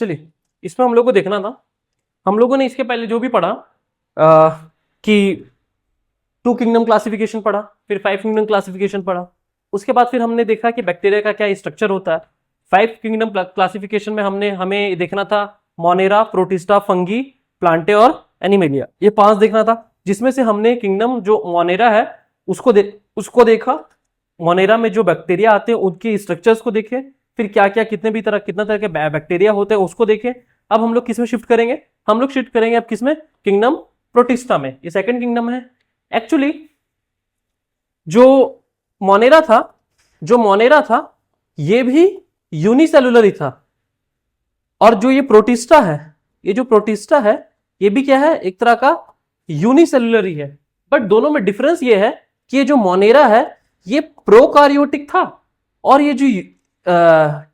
चलिए इसमें हम लोग को देखना था, हम लोगों ने इसके पहले जो भी पढ़ा कि 2 किंगडम क्लासिफिकेशन पढ़ा, फिर 5 किंगडम क्लासिफिकेशन पढ़ा, उसके बाद फिर हमने देखा कि बैक्टीरिया का क्या स्ट्रक्चर होता है। 5 किंगडम क्लासिफिकेशन में हमें देखना था मोनेरा, प्रोटिस्टा, फंगी, प्लांटे और एनिमेलिया, ये 5 देखना था, जिसमें से हमने किंगडम जो मोनेरा है उसको देखा। मोनेरा में जो बैक्टीरिया आते हैं उनके स्ट्रक्चर्स को देखे, फिर क्या क्या कितने तरह के बैक्टीरिया होते हैं उसको देखे। अब हम लोग किस में शिफ्ट करेंगे, हम लोग शिफ्ट करेंगे अब किस में, किंगडम प्रोटिस्टा में। ये सेकंड किंगडम है। एक्चुअली जो मोनेरा था ये भी यूनिसेलुलर ही था, और जो ये प्रोटिस्टा है ये भी क्या है, एक तरह का यूनिसेलुलर ही है। बट दोनों में डिफरेंस ये है कि ये जो मोनेरा है ये प्रोकार्योटिक था, और ये जो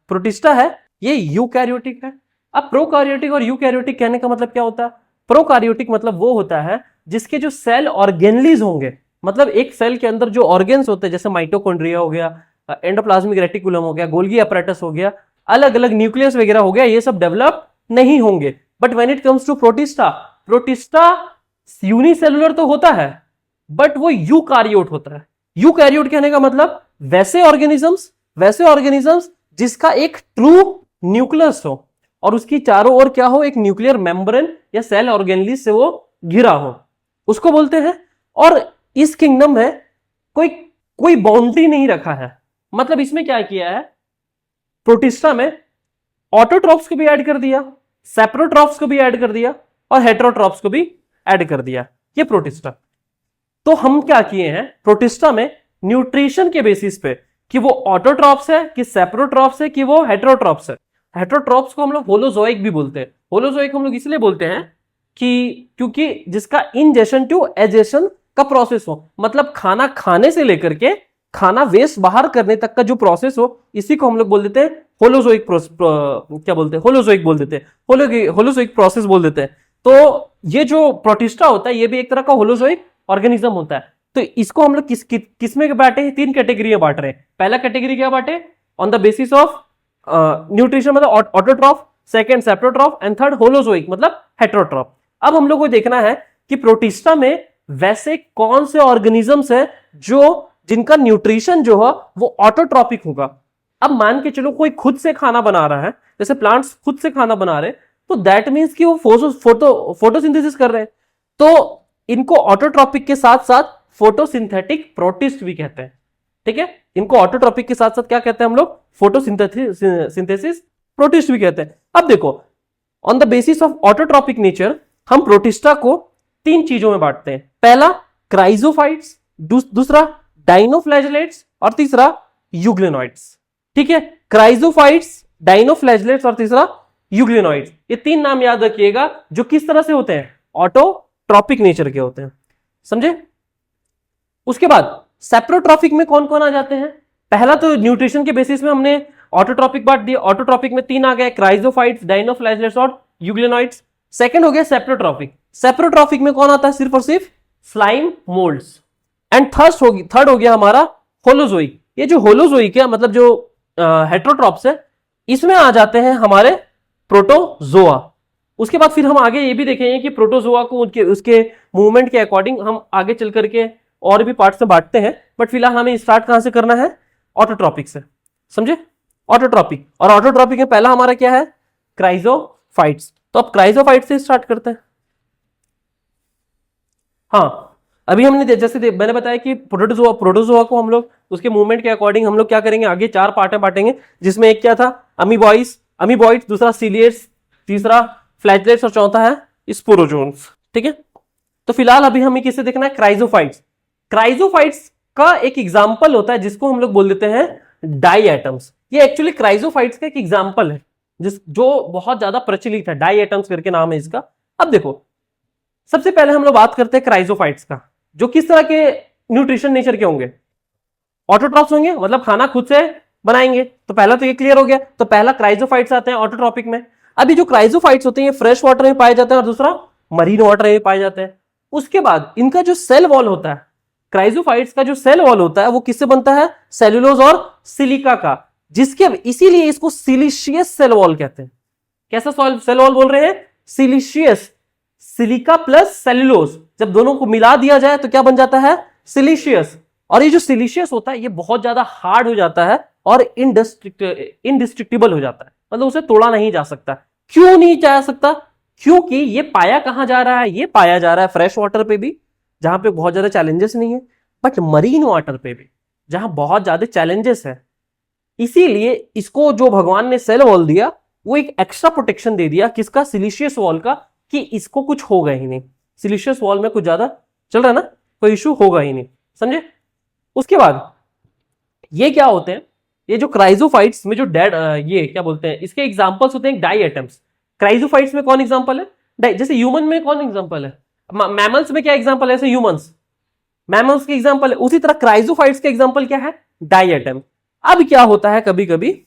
प्रोटिस्टा है ये यूकैरियोटिक है। अब प्रोकार्योटिक और यूकैरियोटिक कहने का मतलब क्या होता है? प्रोकार्योटिक मतलब वो होता है जिसके जो सेल ऑर्गेनलीज होंगे, मतलब एक सेल के अंदर जो ऑर्गेन्स होते हैं, जैसे माइटोकॉन्ड्रिया हो गया, एंडोप्लाज्मिक रेटिकुलम हो गया, गोल्गी अपैरेटस हो गया, अलग अलग न्यूक्लियस वगैरह हो गया, ये सब डेवलप नहीं होंगे। But when it comes to protista unicellular तो होता है बट वो यूकारियोट होता है। यूकैरियोट कहने का मतलब वैसे ऑर्गेनिजम्स जिसका एक ट्रू न्यूक्लियस हो और उसकी चारों ओर क्या हो, एक न्यूक्लियर मेम्ब्रेन या सेल ऑर्गेनलीज से वो घिरा हो, उसको बोलते हैं। और इस किंगडम में कोई बाउंड्री नहीं रखा है। मतलब इसमें क्या किया है, प्रोटिस्टा में ऑटोट्रॉप्स को भी ऐड कर दिया, सेप्रोट्रॉप्स को भी ऐड कर दिया और हेटेरोट्रॉप्स को भी ऐड कर दिया, ये प्रोटिस्टा। तो हम क्या किए हैं प्रोटिस्टा में, न्यूट्रिशन के बेसिस पे कि वो ऑटोट्रॉप्स है कि सेप्रोट्रॉप्स है कि वो हेटेरोट्रॉप्स है। हेटेरोट्रॉप्स को हम लोग होलोजोइक भी बोलते हैं। होलोजोइक हम लोग इसलिए बोलते हैं कि क्योंकि जिसका इंजेशन टू एजेशन का प्रोसेस हो, मतलब खाना खाने से लेकर के खाना वेस्ट बाहर करने तक का जो प्रोसेस हो, इसी को हम लोग बोल देते हैं होलोजोइक होलोजोइक बोल देते हैं, होलोजोइक प्रोसेस बोल देते हैं। तो ये जो प्रोटिस्टा होता है ये भी एक तरह का होलोजोइक ऑर्गेनिज्म होता है। तो इसको हम लोग किस में बांटे हैं, 3 कैटेगरी में बांट रहे हैं। पहला कैटेगरी क्या बांटे, on the basis of nutrition मतलब autotroph, second saprotroph and third holozoic मतलब हेटेरोट्रॉफ। अब हम लोग को देखना है कि प्रोटिस्टा में वैसे कौन से ऑर्गेनिजम्स है जिनका न्यूट्रिशन जो है वो ऑटोट्रॉपिक होगा। अब मान के चलो कोई खुद से खाना बना रहा है, जैसे प्लांट्स खुद से खाना बना रहे हैं, तो दैट मीन्स कि वो फोटोसिंथेसिस कर रहे हैं, तो इनको ऑटोट्रॉपिक के साथ साथ फोटोसिंथेटिक प्रोटिस्ट भी कहते हैं। ठीक है, इनको ऑटोट्रॉपिक के साथ साथ क्या कहते हैं हम लोग, फोटोसिंथेसिस प्रोटिस्ट भी कहते हैं। अब देखो, on the basis of autotrophic nature हम प्रोटिस्टा को 3 चीजों में बांटते हैं। पहला क्राइजोफाइट्स, दूसरा डाइनोफ्लैजेलेट्स और तीसरा यूग्लेनॉइड्स। ठीक है, क्राइजोफाइट्स, डाइनोफ्लैजेलेट्स और तीसरा यूग्लेनॉइड्स, ये 3 नाम याद रखिएगा जो किस तरह से होते हैं, ऑटोट्रॉपिक नेचर के होते हैं, समझे। उसके बाद सेप्रोट्रॉपिक में कौन कौन आ जाते हैं। पहला तो न्यूट्रिशन के बेसिस में हमने ऑटोट्रॉपिक बांट दिया, ऑटोट्रॉपिक में 3 आ गए, क्राइजोफाइट्स, डाइनोफ्लैजेलेट्स और यूग्लेनॉइड्स। सेकंड हो गया सेप्रोट्रॉपिक। सेप्रोट्रॉपिक में कौन आता है, सिर्फ और सिर्फ स्लाइम मोल्ड्स। एंड थर्ड हो गया हमारा होलोजोइक। ये जो होलोजोइक है मतलब जो हेटेरोट्रॉप्स है, इसमें आ जाते हैं हमारे प्रोटोजोआ। उसके बाद फिर हम आगे ये भी देखेंगे कि प्रोटोजोआ को उसके मूवमेंट के अकॉर्डिंग हम आगे चल करके और भी पार्ट से बांटते हैं। बट फिलहाल हमें स्टार्ट कहां से करना है, ऑटोट्रॉपिक से, समझे। ऑटोट्रॉपिक, और ऑटोट्रॉपिक में पहला हमारा क्या है, क्राइजोफाइट्स। तो अब क्राइजोफाइट्स से स्टार्ट करते हैं। हाँ, अभी हमने जैसे मैंने बताया कि प्रोटोजोआ को हम लोग उसके मूवमेंट के अकॉर्डिंग हम लोग क्या करेंगे, आगे 4 पार्ट में बांटेंगे, जिसमें एक क्या था, अमीबॉइड्स, दूसरा सीलिएट्स, तीसरा फ्लैजेलेट्स और चौथा है स्पोरोजोन्स। ठीक है, तो फिलहाल अभी हमें किसे देखना है, क्राइजोफाइट्स। क्राइजोफाइट्स का एक एग्जांपल होता है जिसको हम लोग बोल देते हैं डाई एटम्स। ये एक्चुअली क्राइजोफाइट्स का एक एग्जांपल है जो बहुत ज्यादा प्रचलित है, डाई एटम्स करके नाम है इसका। अब देखो, सबसे पहले हम लोग बात करते हैं क्राइजोफाइट्स का, जो किस तरह के न्यूट्रिशन नेचर के होंगे, ऑटोट्रॉप्स होंगे, मतलब खाना खुद से बनाएंगे। तो पहला तो ये क्लियर हो गया। तो पहला क्राइजोफाइट्स आते हैं ऑटोट्रॉपिक में। अभी जो क्राइजोफाइट्स होते हैं ये फ्रेश वाटर में पाए जाते हैं और दूसरा मरीन वाटर में पाए जाते हैं। उसके बाद इनका जो सेल वॉल होता है, क्राइजोफाइट्स का जो सेल वॉल होता है वो किससे बनता है, सेलुलोज और सिलिका का, जिसके इसीलिए इसको सिलिशियस सेल वॉल कहते हैं। कैसा सेल वॉल बोल रहे हैं? सिलिशियस, सिलिका प्लस सेल्यूलोज, जब दोनों को मिला दिया जाए तो क्या बन जाता है? सिलिशियस। और ये जो सिलिशियस होता है ये बहुत ज्यादा हार्ड हो जाता है और इनडिस्ट्रक्टिबल हो जाता है, मतलब उसे तोड़ा नहीं जा सकता। क्यों नहीं जा सकता? क्योंकि ये पाया कहां जा रहा है? ये पाया जा रहा है फ्रेश वाटर पे भी, जहां पे बहुत ज्यादा चैलेंजेस नहीं है, बट मरीन वाटर पे भी जहां बहुत ज्यादा चैलेंजेस है। इसीलिए इसको जो भगवान ने सेल वॉल दिया वो एक एक्स्ट्रा प्रोटेक्शन दे दिया, किसका? सिलिशियस वॉल का, कि इसको कुछ होगा ही नहीं, सिलिशियस वॉल में कुछ ज्यादा चल रहा है ना, कोई इश्यू होगा ही नहीं, समझे? उसके बाद ये क्या होते हैं? ये जो क्राइजोफाइट्स में जो डेड ये क्या बोलते हैं, इसके एग्जांपल्स होते हैं डाई एटम्स। क्राइजोफाइट्स में कौन एग्जांपल है? जैसे ह्यूमन में कौन एग्जांपल है? मैमल्स में क्या एग्जांपल है? ऐसे ह्यूमंस, मैमल्स के एग्जांपल है। उसी तरह क्राइजोफाइट्स के एग्जांपल क्या है? Diatom. अब क्या होता है, कभी कभी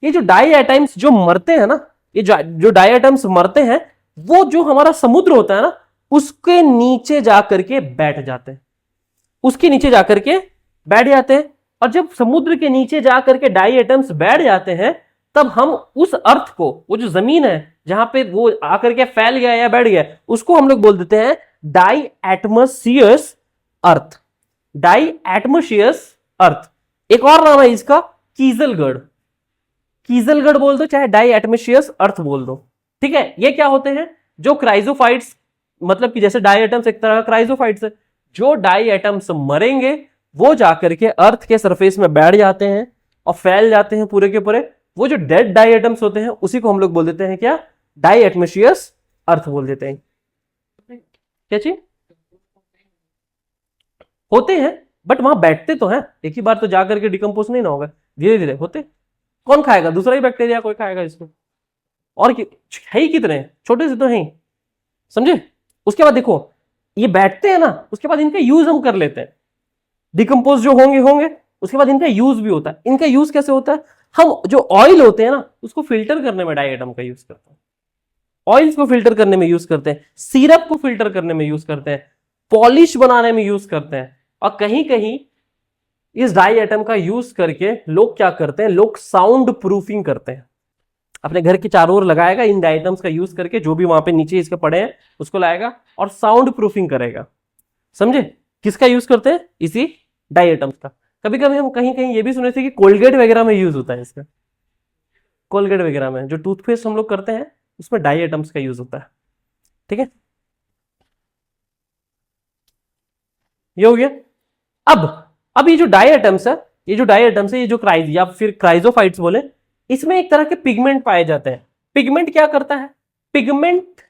ये जो डाई एटम्स जो मरते हैं ना, ये जो डाई एटम्स मरते हैं, वो जो हमारा समुद्र होता है ना, उसके नीचे जाकर के बैठ जाते हैं, उसके नीचे जाकर के बैठ जाते हैं। और जब समुद्र के नीचे जाकर के डाई एटम्स बैठ जाते हैं, तब हम उस अर्थ को, वो जो जमीन है जहां पे वो आकर के फैल गया या बैठ गया, उसको हम लोग बोल देते हैं डाई एटमोस्फियर्स अर्थ, डाई एटमोस्फियर्स अर्थ। एक और नाम है इसका कीजलगढ़, कीजलगढ़ बोल दो चाहे डाई एटमोस्फियर्स अर्थ बोल दो, ठीक है। ये क्या होते हैं? जो क्राइजोफाइट्स, मतलब कि जैसे डाई एटम्स एक तरह का क्राइजोफाइट्स है, जो डाई एटम्स मरेंगे वो जाकर के अर्थ के सरफेस में बैठ जाते हैं और फैल जाते हैं पूरे के पूरे। वो जो डेड डाई एटम्स होते हैं उसी को हम लोग बोल देते हैं क्या? डाई एटमोस्फियर्स अर्थ बोल देते हैं। क्या चीज होते हैं, बट वहां बैठते तो हैं, एक ही बार तो जाकर के डिकम्पोज नहीं ना होगा, धीरे धीरे होते। कौन खाएगा? दूसरा ही बैक्टीरिया कोई खाएगा इसको। और है ही कितने, छोटे से तो हैं, समझे? उसके बाद देखो ये बैठते हैं ना, उसके बाद इनका यूज हम कर लेते हैं, डिकम्पोज जो होंगे उसके बाद इनका यूज भी होता है। इनका यूज कैसे होता है? हम जो ऑयल होते हैं ना, उसको फिल्टर करने में डाई एटम का यूज करते हैं, ऑयल्स को फिल्टर करने में यूज करते हैं, सिरप को फिल्टर करने में यूज करते हैं, पॉलिश बनाने में यूज करते हैं। और कहीं कहीं इस डाई एटम का यूज करके लोग क्या करते हैं? लोग साउंड प्रूफिंग करते हैं, अपने घर के चारों ओर लगाएगा इन डाई एटम्स का यूज करके, जो भी वहां पे नीचे इसके पड़े हैं उसको लाएगा और साउंड प्रूफिंग करेगा, समझे? किसका यूज करते हैं? इसी डाई एटम्स का। कभी कभी हम कहीं कहीं ये भी सुने थे कि कोलगेट वगैरह में यूज होता है इसका, कोलगेट वगैरह में जो टूथपेस्ट हम लोग करते हैं उसमें डाई एटम्स का यूज होता है, ठीक है। ये हो गया। अब ये जो डाई एटम्स है, ये जो डाई एटम्स है, ये जो क्राइज या फिर क्राइजोफाइट्स बोले, इसमें एक तरह के पिगमेंट पाए जाते हैं। पिगमेंट क्या करता है? पिगमेंट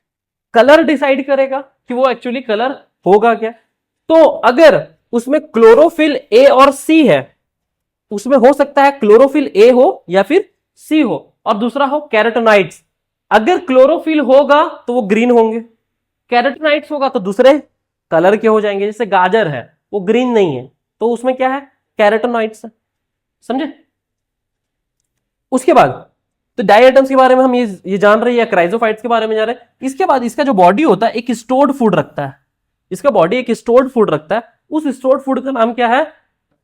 कलर डिसाइड करेगा कि वो एक्चुअली कलर होगा क्या। तो अगर उसमें क्लोरोफिल ए और सी है, उसमें हो सकता है क्लोरोफिल ए हो या फिर सी हो, और दूसरा हो कैरोटेनॉइड्स। अगर क्लोरोफिल होगा तो वो ग्रीन होंगे, कैरोटेनॉइड्स होगा तो दूसरे कलर के हो जाएंगे। जैसे गाजर है वो ग्रीन नहीं है तो उसमें क्या है? कैरोटेनॉइड्स है, समझे? उसके बाद तो डाई एटम्स के बारे में हम ये जान रहे हैं, या क्राइजोफाइट्स के बारे में जान रहे हैं। इसके बाद इसका जो बॉडी होता है एक स्टोर्ड फूड रखता है, इसका बॉडी एक स्टोर्ड फूड रखता है। उस स्टोर्ड फूड का नाम क्या है?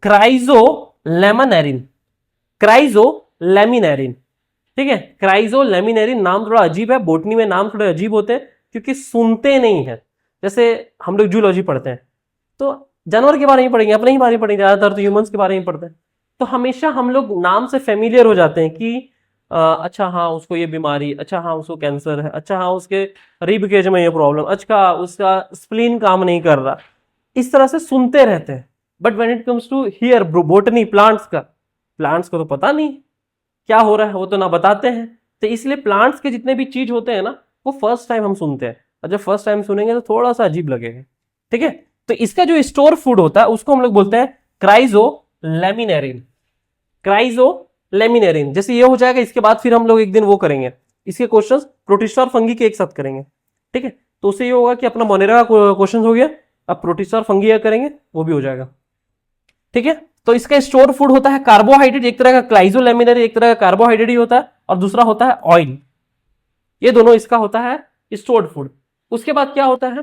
क्राइजोलेमिनेरिन, क्राइजोलेमिनेरिन, ठीक है। क्राइजोलेमिनेरिन नाम थोड़ा अजीब है, बोटनी में नाम थोड़े अजीब होते हैं क्योंकि सुनते नहीं है। जैसे हम लोग जूलॉजी पढ़ते हैं तो जानवर के बारे में पढ़ेंगे, अपने ही बारे में पढ़ेंगे, ज्यादातर तो ह्यूमंस के बारे में पढ़ते हैं, तो हमेशा हम लोग नाम से फेमिलियर हो जाते हैं कि अच्छा हाँ उसको ये बीमारी, अच्छा हाँ उसको कैंसर है, अच्छा हाँ उसके रिब केज में ये प्रॉब्लम, अच्छा उसका स्प्लीन काम नहीं कर रहा, इस तरह से सुनते रहते हैं। But when it comes to here botany, plants को तो पता नहीं क्या हो रहा है, वो तो ना बताते हैं। तो इसलिए प्लांट्स के जितने भी चीज होते हैं ना, वो फर्स्ट टाइम हम सुनते हैं, और जब फर्स्ट टाइम सुनेंगे तो थोड़ा सा अजीब लगेगा, ठीक है। तो इसका जो स्टोर फूड होता है उसको हम लोग बोलते हैं क्राइजोलेमिनेरिन, क्राइजोलेमिनेरिन। जैसे ये हो जाएगा, इसके बाद फिर हम लोग एक दिन वो करेंगे, इसके क्वेश्चंस प्रोटिस्टा और फंगी के एक साथ करेंगे, ठीक है। तो उससे ये होगा कि अपना मोनेरा का क्वेश्चन हो गया, अब प्रोटिस्टा और फंगी करेंगे वो भी हो जाएगा, ठीक है। तो इसका स्टोर फूड होता है कार्बोहाइड्रेट, एक तरह का क्राइजोलेमिनेरिन एक तरह का कार्बोहाइड्रेट ही होता है, और दूसरा होता है ऑयल। ये दोनों इसका होता है स्टोर्ड फूड। उसके बाद क्या होता है?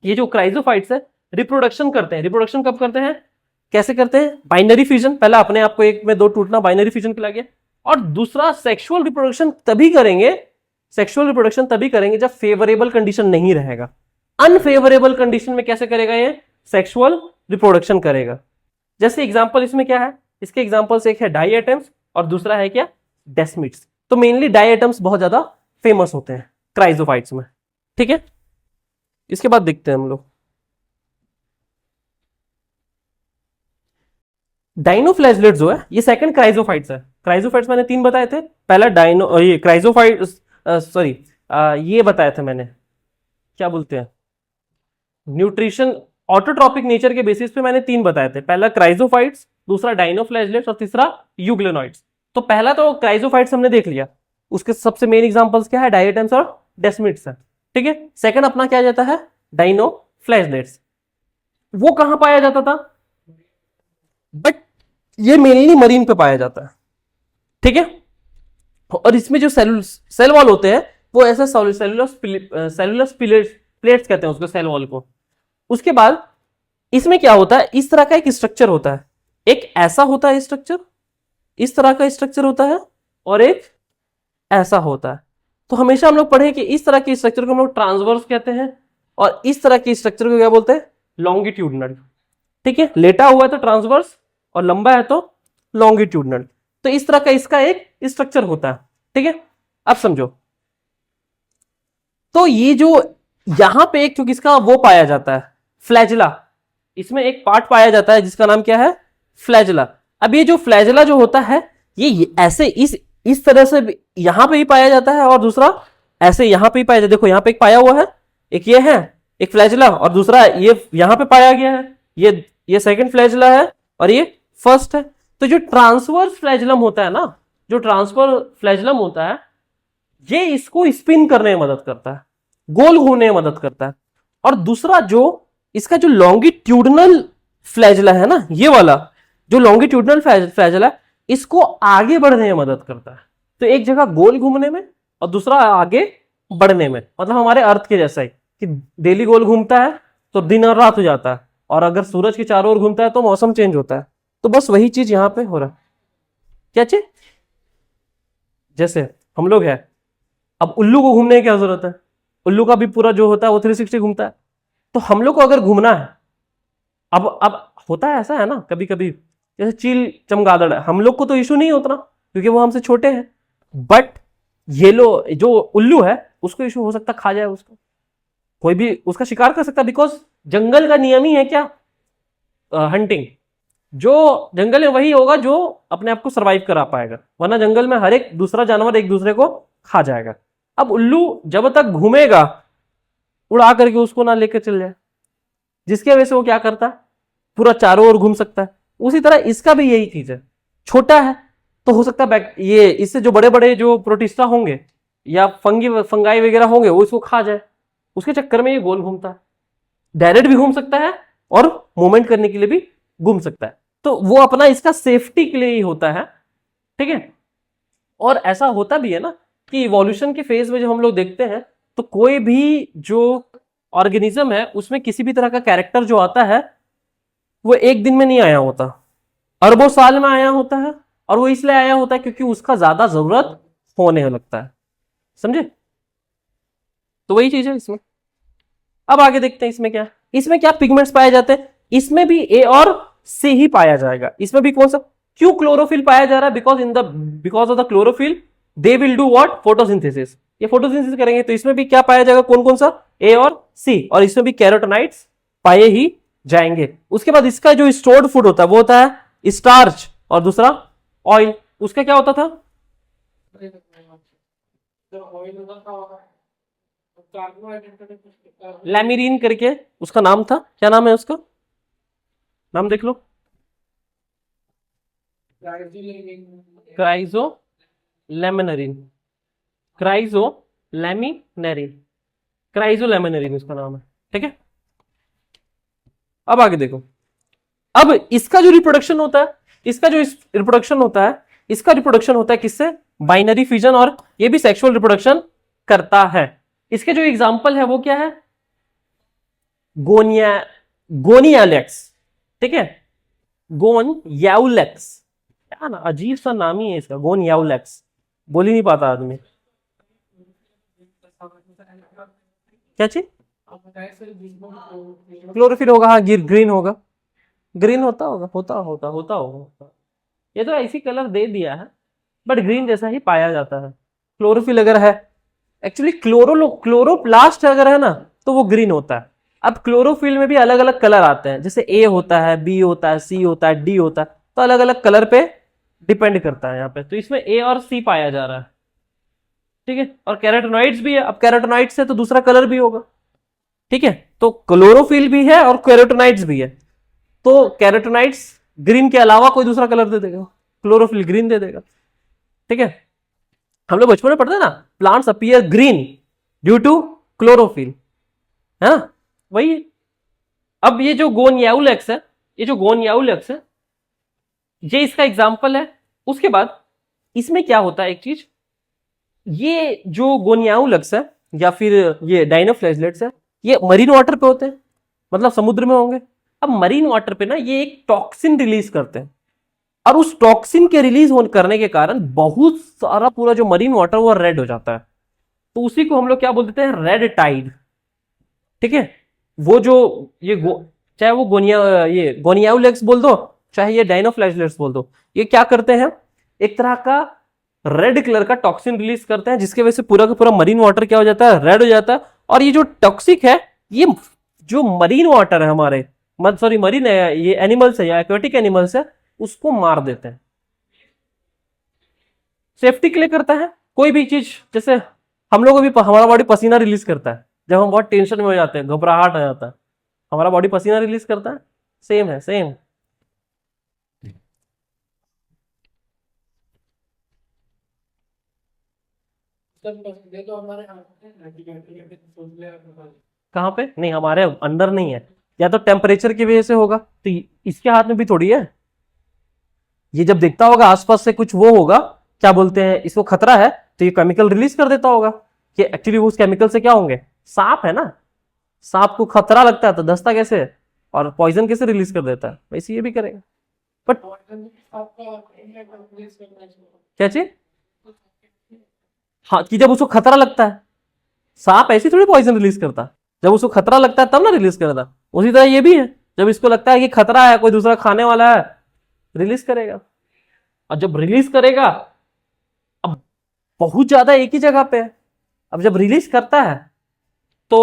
ये जो क्राइजोफाइट्स है रिप्रोडक्शन करते हैं। रिप्रोडक्शन कब करते हैं, कैसे करते हैं? बाइनरी फ्यूजन, पहला अपने आप को एक में दो टूटना, बाइनरी फ्यूजन कहलाया गया। और दूसरा सेक्सुअल रिप्रोडक्शन तभी करेंगे सेक्सुअल रिप्रोडक्शन तभी करेंगे जब फेवरेबल कंडीशन नहीं रहेगा। अनफेवरेबल कंडीशन में कैसे करेगा ये सेक्सुअल रिप्रोडक्शन करेगा। जैसे एग्जांपल इसमें क्या है, इसके एग्जांपल्स एक है डाई एटम्स और दूसरा है क्या डेस्मिड्स। तो मेनली डाई एटम्स बहुत ज्यादा फेमस होते हैं क्राइजोफाइट्स में, ठीक है। इसके बाद देखते हैं हम लोग डाइनोफ्लैजलेट जो है ये सेकंड क्राइजोफाइट्स है। क्राइजोफाइट्स मैंने 3 बताए थे, पहला डाइनो ये क्राइजोफाइट सॉरी ये बताया था मैंने, क्या बोलते हैं न्यूट्रिशन ऑटोट्रॉपिक नेचर के बेसिस पे मैंने 3 बताए थे, पहला क्राइजोफाइट्स, दूसरा डाइनोफ्लैजलेट्स और तीसरा यूग्लेनॉइड्स। तो पहला तो क्राइजोफाइट्स हमने देख लिया, उसके सबसे मेन एग्जांपल्स क्या है डाइएटम्स और डेस्मिड्स है, ठीक है। सेकंड अपना क्या जाता है डाइनोफ्लैजलेट्स, वो कहां पाया जाता था, बट ये मेनली मरीन पे पाया जाता है, ठीक है। और इसमें जो सेल वॉल होते हैं वो ऐसा सेलुलर प्लेट्स कहते हैं उसको, सेल वॉल को। उसके बाद इसमें क्या होता है, इस तरह का एक स्ट्रक्चर होता है, एक ऐसा होता है स्ट्रक्चर, इस तरह का स्ट्रक्चर होता है और एक ऐसा होता है। तो हमेशा हम लोग पढ़े कि इस तरह के स्ट्रक्चर को हम लोग ट्रांसवर्स कहते हैं और इस तरह के स्ट्रक्चर को क्या बोलते हैं लॉन्गिट्यूडनल, ठीक है। लेटा हुआ है तो ट्रांसवर्स और लंबा है तो लॉन्गिट्यूडनल। तो इस तरह का इसका एक स्ट्रक्चर होता है, ठीक है। अब समझो, तो ये जो यहां पे एक क्योंकि इसका वो पाया जाता है फ्लैजिला, इसमें एक पार्ट पाया जाता है जिसका नाम क्या है फ्लैजिला। अब ये जो फ्लैजिला जो होता है ये ऐसे इस तरह से यहां पे ही पाया जाता है और दूसरा ऐसे यहां पे ही पाया जाता है। देखो यहां पे एक पाया हुआ है, एक ये है एक फ्लैजिला और दूसरा ये यहां पे पाया गया है, ये सेकंड फ्लैजिला है और ये फर्स्ट है। तो जो ट्रांसवर्स फ्लैजिलम होता है ना, जो ट्रांसफर फ्लैजिलम होता है ये इसको स्पिन करने में मदद करता है, गोल घूमने में मदद करता है। और दूसरा जो इसका जो लॉन्गिट्यूडनल फ्लैजिला है ना, ये वाला जो लॉन्गिट्यूडनल फ्लैजिला इसको आगे बढ़ने में मदद करता है। तो एक जगह गोल घूमने में और दूसरा आगे बढ़ने में, मतलब हमारे अर्थ के जैसा ही कि डेली गोल घूमता है तो दिन और रात हो जाता है, और अगर सूरज के चारों ओर घूमता है तो मौसम चेंज होता है। तो बस वही चीज यहां पे हो रहा है। क्या चीज, जैसे हम लोग है, अब उल्लू को घूमने की क्या जरूरत है, उल्लू का भी पूरा जो होता है वो 360 घूमता है। तो हम लोग को अगर घूमना है, अब होता है ऐसा है ना कभी कभी, जैसे चील चमगादड़ है, हम लोग को तो इशू नहीं होता क्योंकि वो हमसे छोटे हैं, बट ये लो जो उल्लू है उसको इशू हो सकता, खा जाए उसको, कोई भी उसका शिकार कर सकता, बिकॉज जंगल का नियम ही है क्या हंटिंग। जो जंगल में वही होगा जो अपने आप को सरवाइव करा पाएगा, वरना जंगल में हर एक दूसरा जानवर एक दूसरे को खा जाएगा। अब उल्लू जब तक घूमेगा उड़ा करके उसको ना लेकर चल जाए, जिसकी वजह से वो क्या करता है पूरा चारों ओर घूम सकता है। उसी तरह इसका भी यही चीज है, छोटा है तो हो सकता है ये इससे जो बड़े बड़े जो प्रोटिस्टा होंगे या फंगाई वगैरह होंगे वो इसको खा जाए, उसके चक्कर में ये गोल घूमता है। डायरेक्ट भी घूम सकता है और मूवमेंट करने के लिए भी घूम सकता है, तो वो अपना इसका सेफ्टी के लिए ही होता है, ठीक है। और ऐसा होता भी है ना कि इवोल्यूशन के फेज में जब हम लोग देखते हैं तो कोई भी जो ऑर्गेनिज्म है उसमें किसी भी तरह का कैरेक्टर जो आता है वो एक दिन में नहीं आया होता, अरबों साल में आया होता है। और वो इसलिए आया होता है क्योंकि उसका ज्यादा जरूरत होने लगता है, समझे। तो वही चीज है इसमें। अब आगे देखते हैं इसमें क्या पिगमेंट्स पाए जाते हैं। इसमें भी ए और सी ही पाया जाएगा। इसमें भी कौन सा, क्यों क्लोरोफिल पाया जा रहा है, because of the chlorophyll they will do what photosynthesis, ये फोटोसिंथेसिस करेंगे। तो इसमें भी क्या पाया जाएगा, कौन कौन सा, ए और सी, और इसमें भी कैरोटेनॉइड्स पाए ही जाएंगे। उसके बाद इसका जो स्टोर्ड फूड होता है वो होता है स्टार्च और दूसरा ऑयल। उसका क्या होता था, लैमिरीन करके उसका नाम था, क्या नाम है उसका, नाम देख लो, क्राइजोलेमिनरीन, क्राइजोलेमिनरीन उसका नाम है, ठीक है। अब आगे देखो, अब इसका जो रिप्रोडक्शन होता है, इसका रिप्रोडक्शन होता है किससे, बाइनरी फिजन, और ये भी सेक्सुअल रिप्रोडक्शन करता है। इसके जो एग्जांपल है वो क्या है, गोनियालेक्स, ठीक है, गोनियालेक्स, क्या ना अजीब सा नाम ही है इसका, गोनियालेक्स, बोल ही नहीं पाता आदमी, क्या चीज? क्लोरोफिल होगा, हाँ ग्रीन होगा, ग्रीन होता होगा, होता होगा। ये तो ऐसी कलर दे दिया है बट ग्रीन जैसा ही पाया जाता है। क्लोरोफिल अगर है, एक्चुअली क्लोरोप्लास्ट अगर है ना तो वो ग्रीन होता है। अब क्लोरोफिल में भी अलग अलग कलर आते हैं, जैसे ए होता है, बी होता है, सी होता है, डी होता है, तो अलग अलग कलर पे डिपेंड करता है यहाँ पे। तो इसमें ए और सी पाया जा रहा है, ठीक है। और कैरोटेनॉइड्स भी है, अब कैरोटेनॉइड्स है तो दूसरा कलर भी होगा, ठीक है। तो क्लोरोफिल भी है और कैरोटेनॉइड्स भी है, तो कैरोटेनॉइड्स ग्रीन के अलावा कोई दूसरा कलर दे देगा, क्लोरोफिल ग्रीन दे देगा, ठीक है। हम लोग बचपन में पढ़ते हैं ना, plants appear green due to chlorophyll, है ना, वही। अब ये जो गोनियाउलेक्स है, ये जो गोनियाउलेक्स है, ये इसका एग्जाम्पल है। उसके बाद इसमें क्या होता है एक चीज, ये जो गोनियाउलेक्स है या फिर ये डाइनोफ्लैजलेट्स है, ये मरीन वाटर पे होते हैं, मतलब समुद्र में होंगे। अब मरीन वाटर पे ना ये एक टॉक्सिन रिलीज करते हैं, और उस टॉक्सिन के रिलीज करने के कारण बहुत सारा पूरा जो मरीन वाटर वो रेड हो जाता है। तो उसी को हम लोग क्या बोल देते हैं, रेड टाइड, ठीक है। वो जो ये चाहे वो ये गोनियाउलेक्स बोल दो, चाहे ये डाइनोफ्लैजलेट्स बोल दो, ये क्या करते हैं, एक तरह का रेड कलर का टॉक्सिन रिलीज करते हैं, जिसके वजह से पूरा का पूरा मरीन वाटर क्या हो जाता है, रेड हो जाता है। और ये जो टॉक्सिक है, ये जो मरीन वाटर है हमारे, सॉरी मरीन है, ये एनिमल्स है या एक्वेटिक एनिमल्स है, उसको मार देते हैं। सेफ्टी के लिए करता है कोई भी चीज, जैसे हम लोग भी हमारा बॉडी पसीना रिलीज करता है जब हम बहुत टेंशन में हो जाते हैं, घबराहट आ जाता है, हमारा बॉडी पसीना रिलीज करता है, सेम है, सेम। कहाँ पे? नहीं, हमारे अंदर नहीं है, या तो टेम्परेचर की वजह से होगा, तो इसके हाथ में भी थोड़ी है। ये जब देखता होगा आसपास से कुछ वो होगा, क्या बोलते हैं इसको, खतरा है, तो ये केमिकल रिलीज कर देता होगा। कि एक्चुअली उस केमिकल से क्या होंगे, सांप है ना, सांप को खतरा लगता है तो दस्ता कैसे और पॉइजन कैसे रिलीज कर देता है, वैसे ये भी करेगा। बट क्या चीज? हाँ, कि जब उसको खतरा लगता है, सांप ऐसी थोड़ी पॉइजन रिलीज करता, जब उसको खतरा लगता है तब ना रिलीज करता। उसी तरह ये भी है, जब इसको लगता है कि खतरा है, कोई दूसरा खाने वाला है, रिलीज करेगा। और जब रिलीज करेगा, अब बहुत ज्यादा एक ही जगह पे है, अब जब रिलीज करता है तो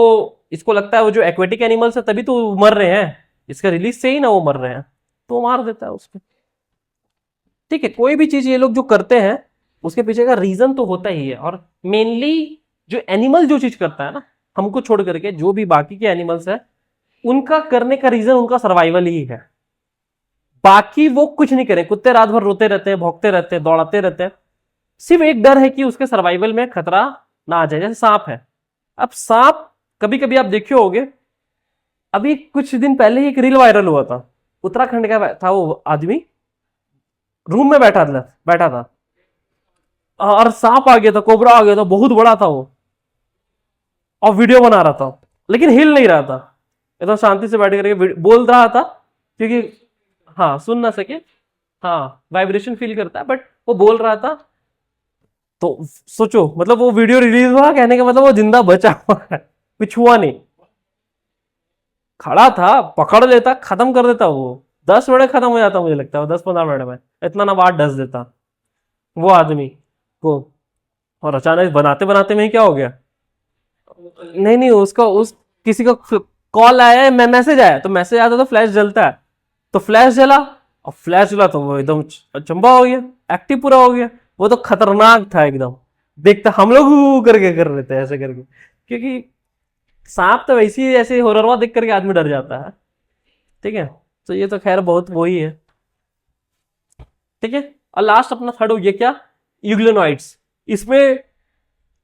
इसको लगता है वो जो एक्वेटिक एनिमल्स है तभी तो मर रहे हैं, इसका रिलीज से ही ना वो मर रहे हैं, तो मार देता है उसको, ठीक है। कोई भी चीज ये लोग जो करते हैं उसके पीछे का रीजन तो होता ही है। और मेनली जो एनिमल जो चीज करता है ना, हमको छोड़ करके जो भी बाकी के एनिमल्स है, उनका करने का रीजन उनका सर्वाइवल ही है। बाकी वो कुछ नहीं करें, कुत्ते रात भर रोते रहते हैं, भौंकते रहते हैं, दौड़ाते रहते हैं, सिर्फ एक डर है कि उसके सर्वाइवल में खतरा ना आ जाए। जैसे सांप है, अब सांप कभी कभी आप देखे होगे, अभी कुछ दिन पहले ही एक रील वायरल हुआ था, उत्तराखंड का था वो आदमी, रूम में बैठा था और सांप आ गया था, कोबरा आ गया था, बहुत बड़ा था वो, और वीडियो बना रहा था, लेकिन हिल नहीं रहा था, एकदम शांति से बैठ करके बोल रहा था, क्योंकि हाँ सुन ना सके, हाँ वाइब्रेशन फील करता है, बट वो बोल रहा था। तो सोचो, मतलब वो वीडियो रिलीज हुआ, कहने का मतलब वो जिंदा बचा हुआ है, कुछ हुआ नहीं, खड़ा था, पकड़ लेता, खत्म कर देता वो, 10 मिनट खत्म हो जाता, मुझे लगता है 10-15 मिनट में इतना ना बात डस देता वो आदमी को। और अचानक बनाते बनाते में ही क्या हो गया, नहीं नहीं, उसका उस किसी का कॉल आया है, मैसेज आया, तो मैसेज आता तो फ्लैश जलता है, तो फ्लैश जला, और फ्लैश जला तो वो एकदम चंबा हो गया, एक्टिव पूरा हो गया। वो तो खतरनाक था एकदम, देखता हम लोग करके कर रहे थे ऐसे करके, क्योंकि सांप तो वैसे ही ऐसे हॉररवा देख करके आदमी डर जाता है, ठीक है। तो ये तो खैर बहुत वही है, ठीक है। और लास्ट अपना थर्ड हो गया क्या, यूग्लिनॉइड्स। इसमें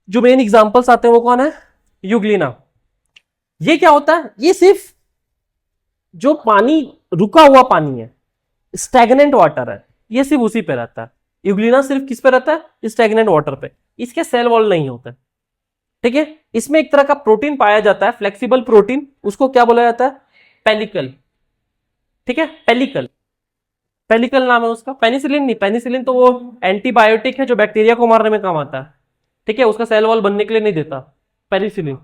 जो मेन एग्जांपल्स आते हैं वो कौन है, यूग्लिना। ये क्या होता है, ये सिर्फ जो पानी, रुका हुआ पानी है, स्टैग्नेंट वाटर है, ये सिर्फ उसी पे रहता है। यूग्लिना सिर्फ किस पे रहता है, स्टैग्नेंट वाटर पे, इसके सेल वॉल नहीं होते, ठीक है। इसमें एक तरह का प्रोटीन पाया जाता है, फ्लेक्सिबल प्रोटीन, उसको क्या बोला जाता है, पेलिकल, ठीक है, पेलिकल, पेलिकल नाम है उसका, पेनिसिलिन नहीं, पेनिसिलिन तो वो एंटीबायोटिक है जो बैक्टीरिया को मारने में काम आता है, ठीक है, उसका सेल वॉल बनने के लिए नहीं देता, पेनिसिलिन,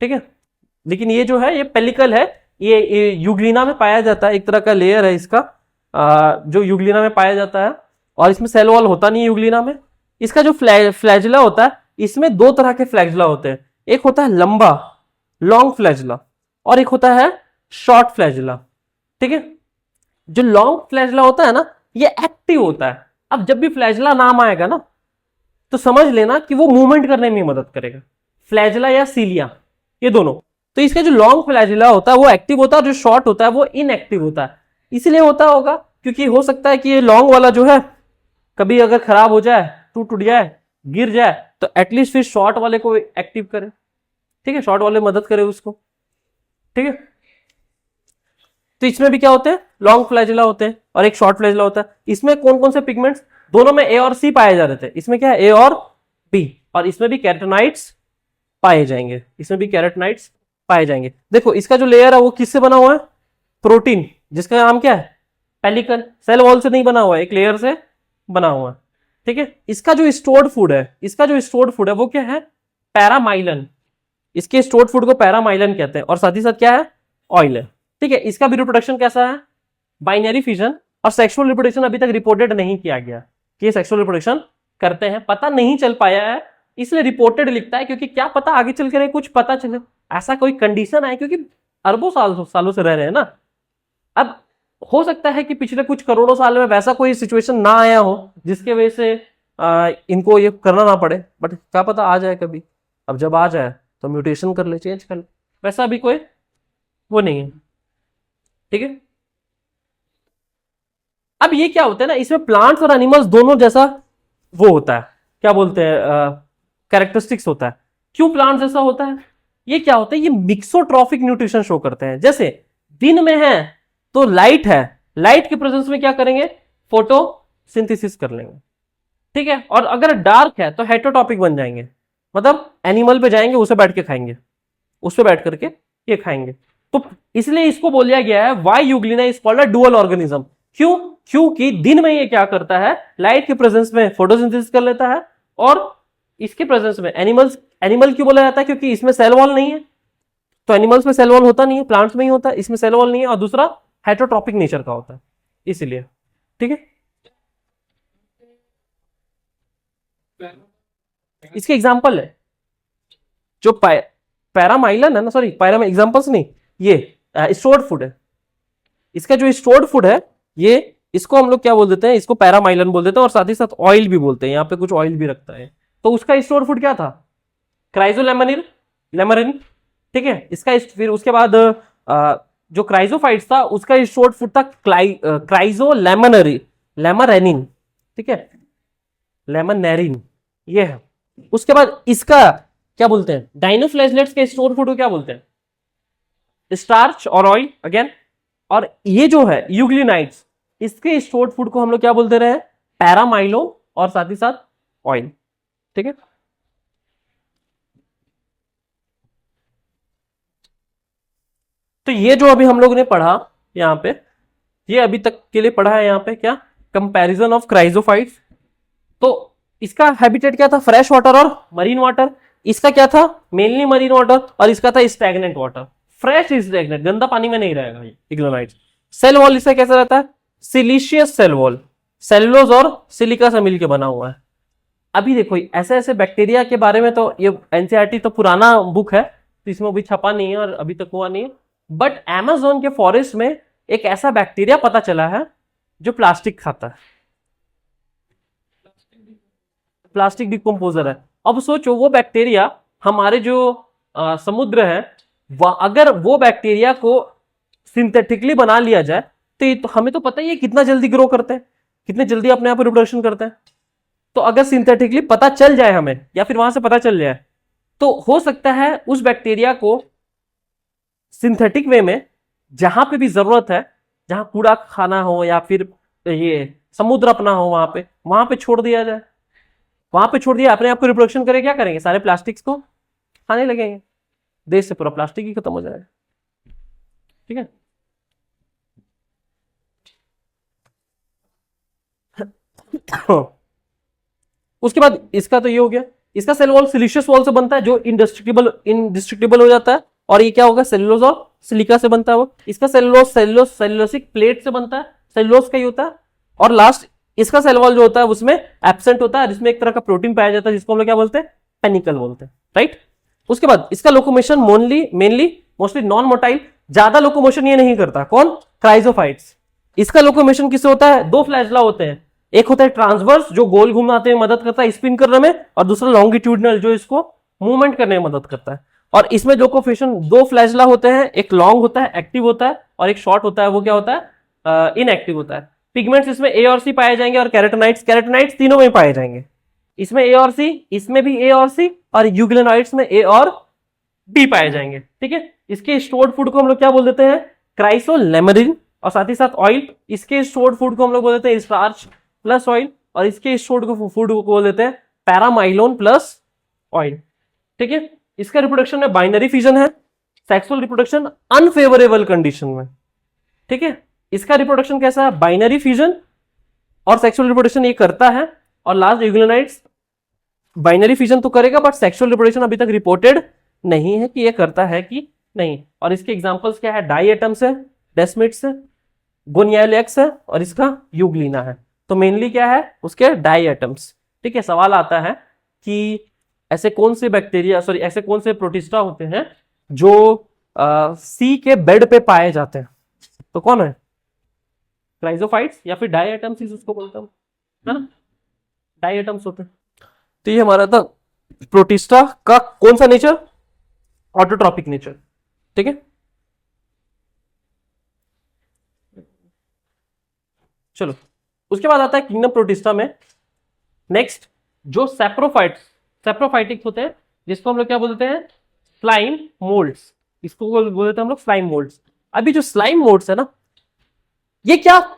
ठीक है। लेकिन ये जो है ये पेलिकल है, ये यूग्लिना में पाया जाता है, एक तरह का लेयर है इसका, जो यूग्लिना में पाया जाता है, और इसमें सेल वॉल होता नहीं है यूग्लिना में। इसका जो फ्लैजिला होता है, इसमें दो तरह के फ्लैजिला होते हैं, एक होता है लंबा लॉन्ग फ्लैजिला और एक होता है शॉर्ट फ्लैजिला, ठीक है। जो लॉन्ग फ्लैजिला होता है ना, ये एक्टिव होता है। अब जब भी फ्लैजिला नाम आएगा ना, तो समझ लेना कि वो मूवमेंट करने में मदद करेगा, फ्लैजिला या सीलिया, ये दोनों। तो इसका जो लॉन्ग फ्लैजिला होता है वो एक्टिव होता है, और जो शॉर्ट होता है वो इनएक्टिव होता है। इसलिए होता होगा क्योंकि हो सकता है कि ये लॉन्ग वाला जो है कभी अगर खराब हो जाए, टूट जाए, गिर जाए, तो एटलीस्ट फिर शॉर्ट वाले को एक्टिव करे, ठीक है, शॉर्ट वाले मदद करे उसको, ठीक है। तो इसमें भी क्या होते हैं, लॉन्ग फ्लैजिला होते हैं और एक शॉर्ट फ्लैजिला होता है। इसमें कौन कौन से पिगमेंट्स, दोनों में ए और सी पाए जा रहे थे, इसमें क्या है ए और बी, और इसमें भी कैरोटीनॉइड्स पाए जाएंगे, इसमें भी कैरोटीनॉइड्स पाए जाएंगे। देखो इसका जो लेयर है वो किससे बना हुआ है, प्रोटीन, जिसका नाम क्या है, पेलिकल, सेल वॉल से नहीं बना हुआ है, एक लेयर से बना हुआ है, ठीक है। इसका जो स्टोर्ड फूड है, इसका जो स्टोर्ड फूड है वो क्या है, पैरामाइलन, इसके स्टोर्ड फूड को पैरामाइलन कहते हैं, और साथ ही साथ क्या है, ऑयल है, ठीक है। इसका भी रिप्रोडक्शन कैसा है, बाइनरी फिजन, और सेक्सुअल रिप्रोडक्शन अभी तक रिपोर्टेड नहीं किया गया कि ये सेक्सुअल रिप्रोडक्शन करते हैं, पता नहीं चल पाया है, इसलिए रिपोर्टेड लिखता है, क्योंकि क्या पता आगे चल कर कुछ पता चले, ऐसा कोई कंडीशन है, क्योंकि अरबों सालों से रह रहे हैं ना। अब हो सकता है कि पिछले कुछ करोड़ों साल में वैसा कोई सिचुएशन ना आया हो जिसके वजह से इनको ये करना ना पड़े, बट क्या पता आ जाए कभी। अब जब आ जाए तो म्यूटेशन कर ले, चेंज कर ले, वैसा भी कोई वो नहीं है, ठीक है। अब ये क्या होता है ना, इसमें प्लांट्स और एनिमल्स दोनों जैसा वो होता है, क्या बोलते हैं, कैरेक्टरिस्टिक्स होता है। क्यों प्लांट्स जैसा होता है, ये क्या होता है, ये मिक्सोट्रॉफिक न्यूट्रिशन शो करते हैं। जैसे दिन में है तो लाइट है, लाइट के प्रेजेंस में क्या करेंगे, फोटोसिंथेसिस कर लेंगे, ठीक है। और अगर डार्क है तो हेटेरोटॉपिक बन जाएंगे, मतलब एनिमल पे जाएंगे, उसे बैठ के खाएंगे, उस पे बैठ करके ये खाएंगे। तो इसलिए इसको बोला गया है why euglena is called a dual organism. क्यों, क्योंकि दिन में ये क्या करता है, लाइट के प्रेजेंस में फोटोसिंथेसिस कर लेता है, और इसके प्रेजेंस में एनिमल क्यों बोला जाता है, क्योंकि इसमें सेल वॉल नहीं है, तो एनिमल्स में सेल वॉल होता नहीं है, प्लांट्स में ही होता है, इसमें सेल वॉल नहीं है, और दूसरा हेटेरोट्रॉपिक नेचर का होता है, इसलिए, ठीक है। इसके एग्जाम्पल है जो पैरामाइलन है ना, सॉरी पैरा एग्जाम्पल्स नहीं, ये स्टोर्ड फूड है, इसका जो स्टोर्ड फूड है ये, इसको हम लोग क्या बोल देते हैं, इसको पैरामाइलन बोल देते हैं, और साथ ही साथ ऑयल भी बोलते हैं, यहाँ पे कुछ ऑयल भी रखता है। तो उसका स्टोर्ड फूड क्या था, क्राइजोलेमनिन, लेमरिन, ठीक है। इसका फिर उसके बाद जो क्राइजोफाइट्स था उसका स्टोर्ड फूड था क्राइजोलेमनरी, लेमरेनिन, ठीक है, लेमनेरिन, ये है। उसके बाद इसका क्या बोलते हैं, डाइनोफ्लैजलेट्स के स्टोर फूड को क्या बोलते हैं, स्टार्च और ऑयल अगेन। और ये जो है यूग्लिनाइड्स, इसके स्टोर्ड फूड को हम लोग क्या बोलते रहे, पैरामाइलो, और साथ ही साथ ऑयल, ठीक है। तो ये जो अभी हम लोग ने पढ़ा यहां पे, ये अभी तक के लिए पढ़ा है यहाँ पे क्या, कंपैरिजन ऑफ क्राइजोफाइट्स। तो इसका हैबिटेट क्या था, फ्रेश वाटर और मरीन वाटर। इसका क्या था, मेनली मरीन वाटर, और इसका था स्टैग्नेंट वाटर, फ्रेश स्टैग्नेंट, गंदा पानी में नहीं रहेगा ये इग्लोनाइट्स। सेल वॉल इसका कैसा रहता है, सिलिशियस सेल वॉल, सेलुलोज और सिलिका से मिलकर बना हुआ है। अभी देखो ऐसे ऐसे बैक्टीरिया के बारे में तो ये एनसीईआरटी तो पुराना बुक है, तो इसमें अभी छपा नहीं है और अभी तक हुआ नहीं है। बट अमेज़न के फॉरेस्ट में एक ऐसा बैक्टीरिया पता चला है जो प्लास्टिक खाता है, प्लास्टिक डिकम्पोजर है। अब सोचो वो बैक्टीरिया हमारे जो समुद्र है, अगर वो बैक्टीरिया को सिंथेटिकली बना लिया जाए तो हमें तो पता ही है कितना जल्दी ग्रो करते हैं, कितने जल्दी अपने आप रिप्रोडक्शन करते हैं। तो अगर सिंथेटिकली पता चल जाए हमें, या फिर वहां से पता चल जाए, तो हो सकता है उस बैक्टीरिया को सिंथेटिक वे में जहां पे भी जरूरत है, जहां कूड़ा खाना हो या फिर ये समुद्र अपना हो, वहां पे छोड़ दिया जाए, वहां पे छोड़ दिया, अपने आप को रिप्रोडक्शन करे, क्या करेंगे, सारे प्लास्टिक्स को खाने लगेंगे, देश से पूरा प्लास्टिक ही खत्म हो जाएगा, ठीक है। उसके बाद इसका तो ये हो गया। इसका सेल वॉल सिलिशियस वॉल से बनता है जो इंडिस्ट्रक्टिबल हो जाता है, और ये क्या होगा, सेलुलोज और सिलिका से बनता है वो। इसका सेलुलोसिक प्लेट से बनता है, सेलुलोज का ही होता है। और लास्ट इसका सेल वॉल जो होता है उसमें एब्सेंट होता है, जिसमें एक तरह का प्रोटीन पाया जाता है जिसको हम लोग क्या बोलते हैं, पेनिकल बोलते हैं, राइट। उसके बाद इसका locomotion mainly mostly non motile, ज्यादा लोकोमोशन ये नहीं करता। कौन, क्राइजोफाइट्स। इसका लोकोमोशन किससे होता है, दो फ्लैजला होते हैं, एक होता है ट्रांसवर्स जो गोल घुमाते में मदद करता है स्पिन करने में, और दूसरा लॉन्गिट्यूडनल जो इसको मूवमेंट करने में मदद करता है। और इसमें लोकोमोशन दो फ्लैजला होते हैं, एक लॉन्ग होता है एक्टिव होता है, और एक शॉर्ट होता है वो क्या होता है, इनएक्टिव होता है। पिगमेंट्स इसमें ए और सी पाए जाएंगे, और कैरोटेनाइड्स तीनों में पाए जाएंगे। इसमें ए और सी, इसमें भी ए और सी, और यूग्लेनॉइड्स में ए और बी पाए जाएंगे, ठीक है। इसके स्टोर्ड फूड को हम लोग क्या बोल देते हैं, क्राइसोलेमरिन, और साथ ही साथ ऑयल। इसके स्टोर्ड फूड को हम लोग बोल देते हैं स्टार्च प्लस ऑयल, और इसके स्टोर्ड फूड को बोल देते हैं पैरामाइलोन प्लस ऑयल, ठीक है। इसका रिप्रोडक्शन में बाइनरी फिजन है, सेक्सुअल रिप्रोडक्शन अनफेवरेबल कंडीशन में, ठीक है। इसका रिप्रोडक्शन कैसा है, बाइनरी फिजन और सेक्सुअल रिप्रोडक्शन ये करता है। और लास्ट यूग्लेनाइड्स बाइनरी फिजन तो करेगा, बट सेक्सुअल रिप्रोडक्शन अभी तक रिपोर्टेड नहीं है कि ये करता है कि नहीं। और इसके एग्जांपल्स क्या है, डाई एटम्स है, डेस्मिड्स है, गोनियालेक्स है, और इसका यूग्लिना है। तो मेनली क्या है, उसके डाई एटम्स, ठीक है। सवाल आता है कि ऐसे कौन से बैक्टीरिया ऐसे कौन से प्रोटिस्टा होते हैं जो सी के बेड पे पाए जाते हैं, तो कौन है, क्राइजोफाइट्स या फिर डाई एटम्स उसको बोलता हूं, है ना, डाई एटम्स होते हैं। तो ये हमारा था प्रोटिस्टा का कौन सा नेचर, ऑटोट्रॉपिक नेचर, ठीक है। चलो उसके बाद आता है किंगडम प्रोटिस्टा में नेक्स्ट जो सेप्रोफाइटिक्स होते हैं, जिसको हम लोग क्या बोलते हैं, स्लाइम मोल्ड्स। इसको बोलते हैं हम लोग स्लाइम मोल्ड्स। अभी जो स्लाइम मोल्ड्स है ना, ये क्या,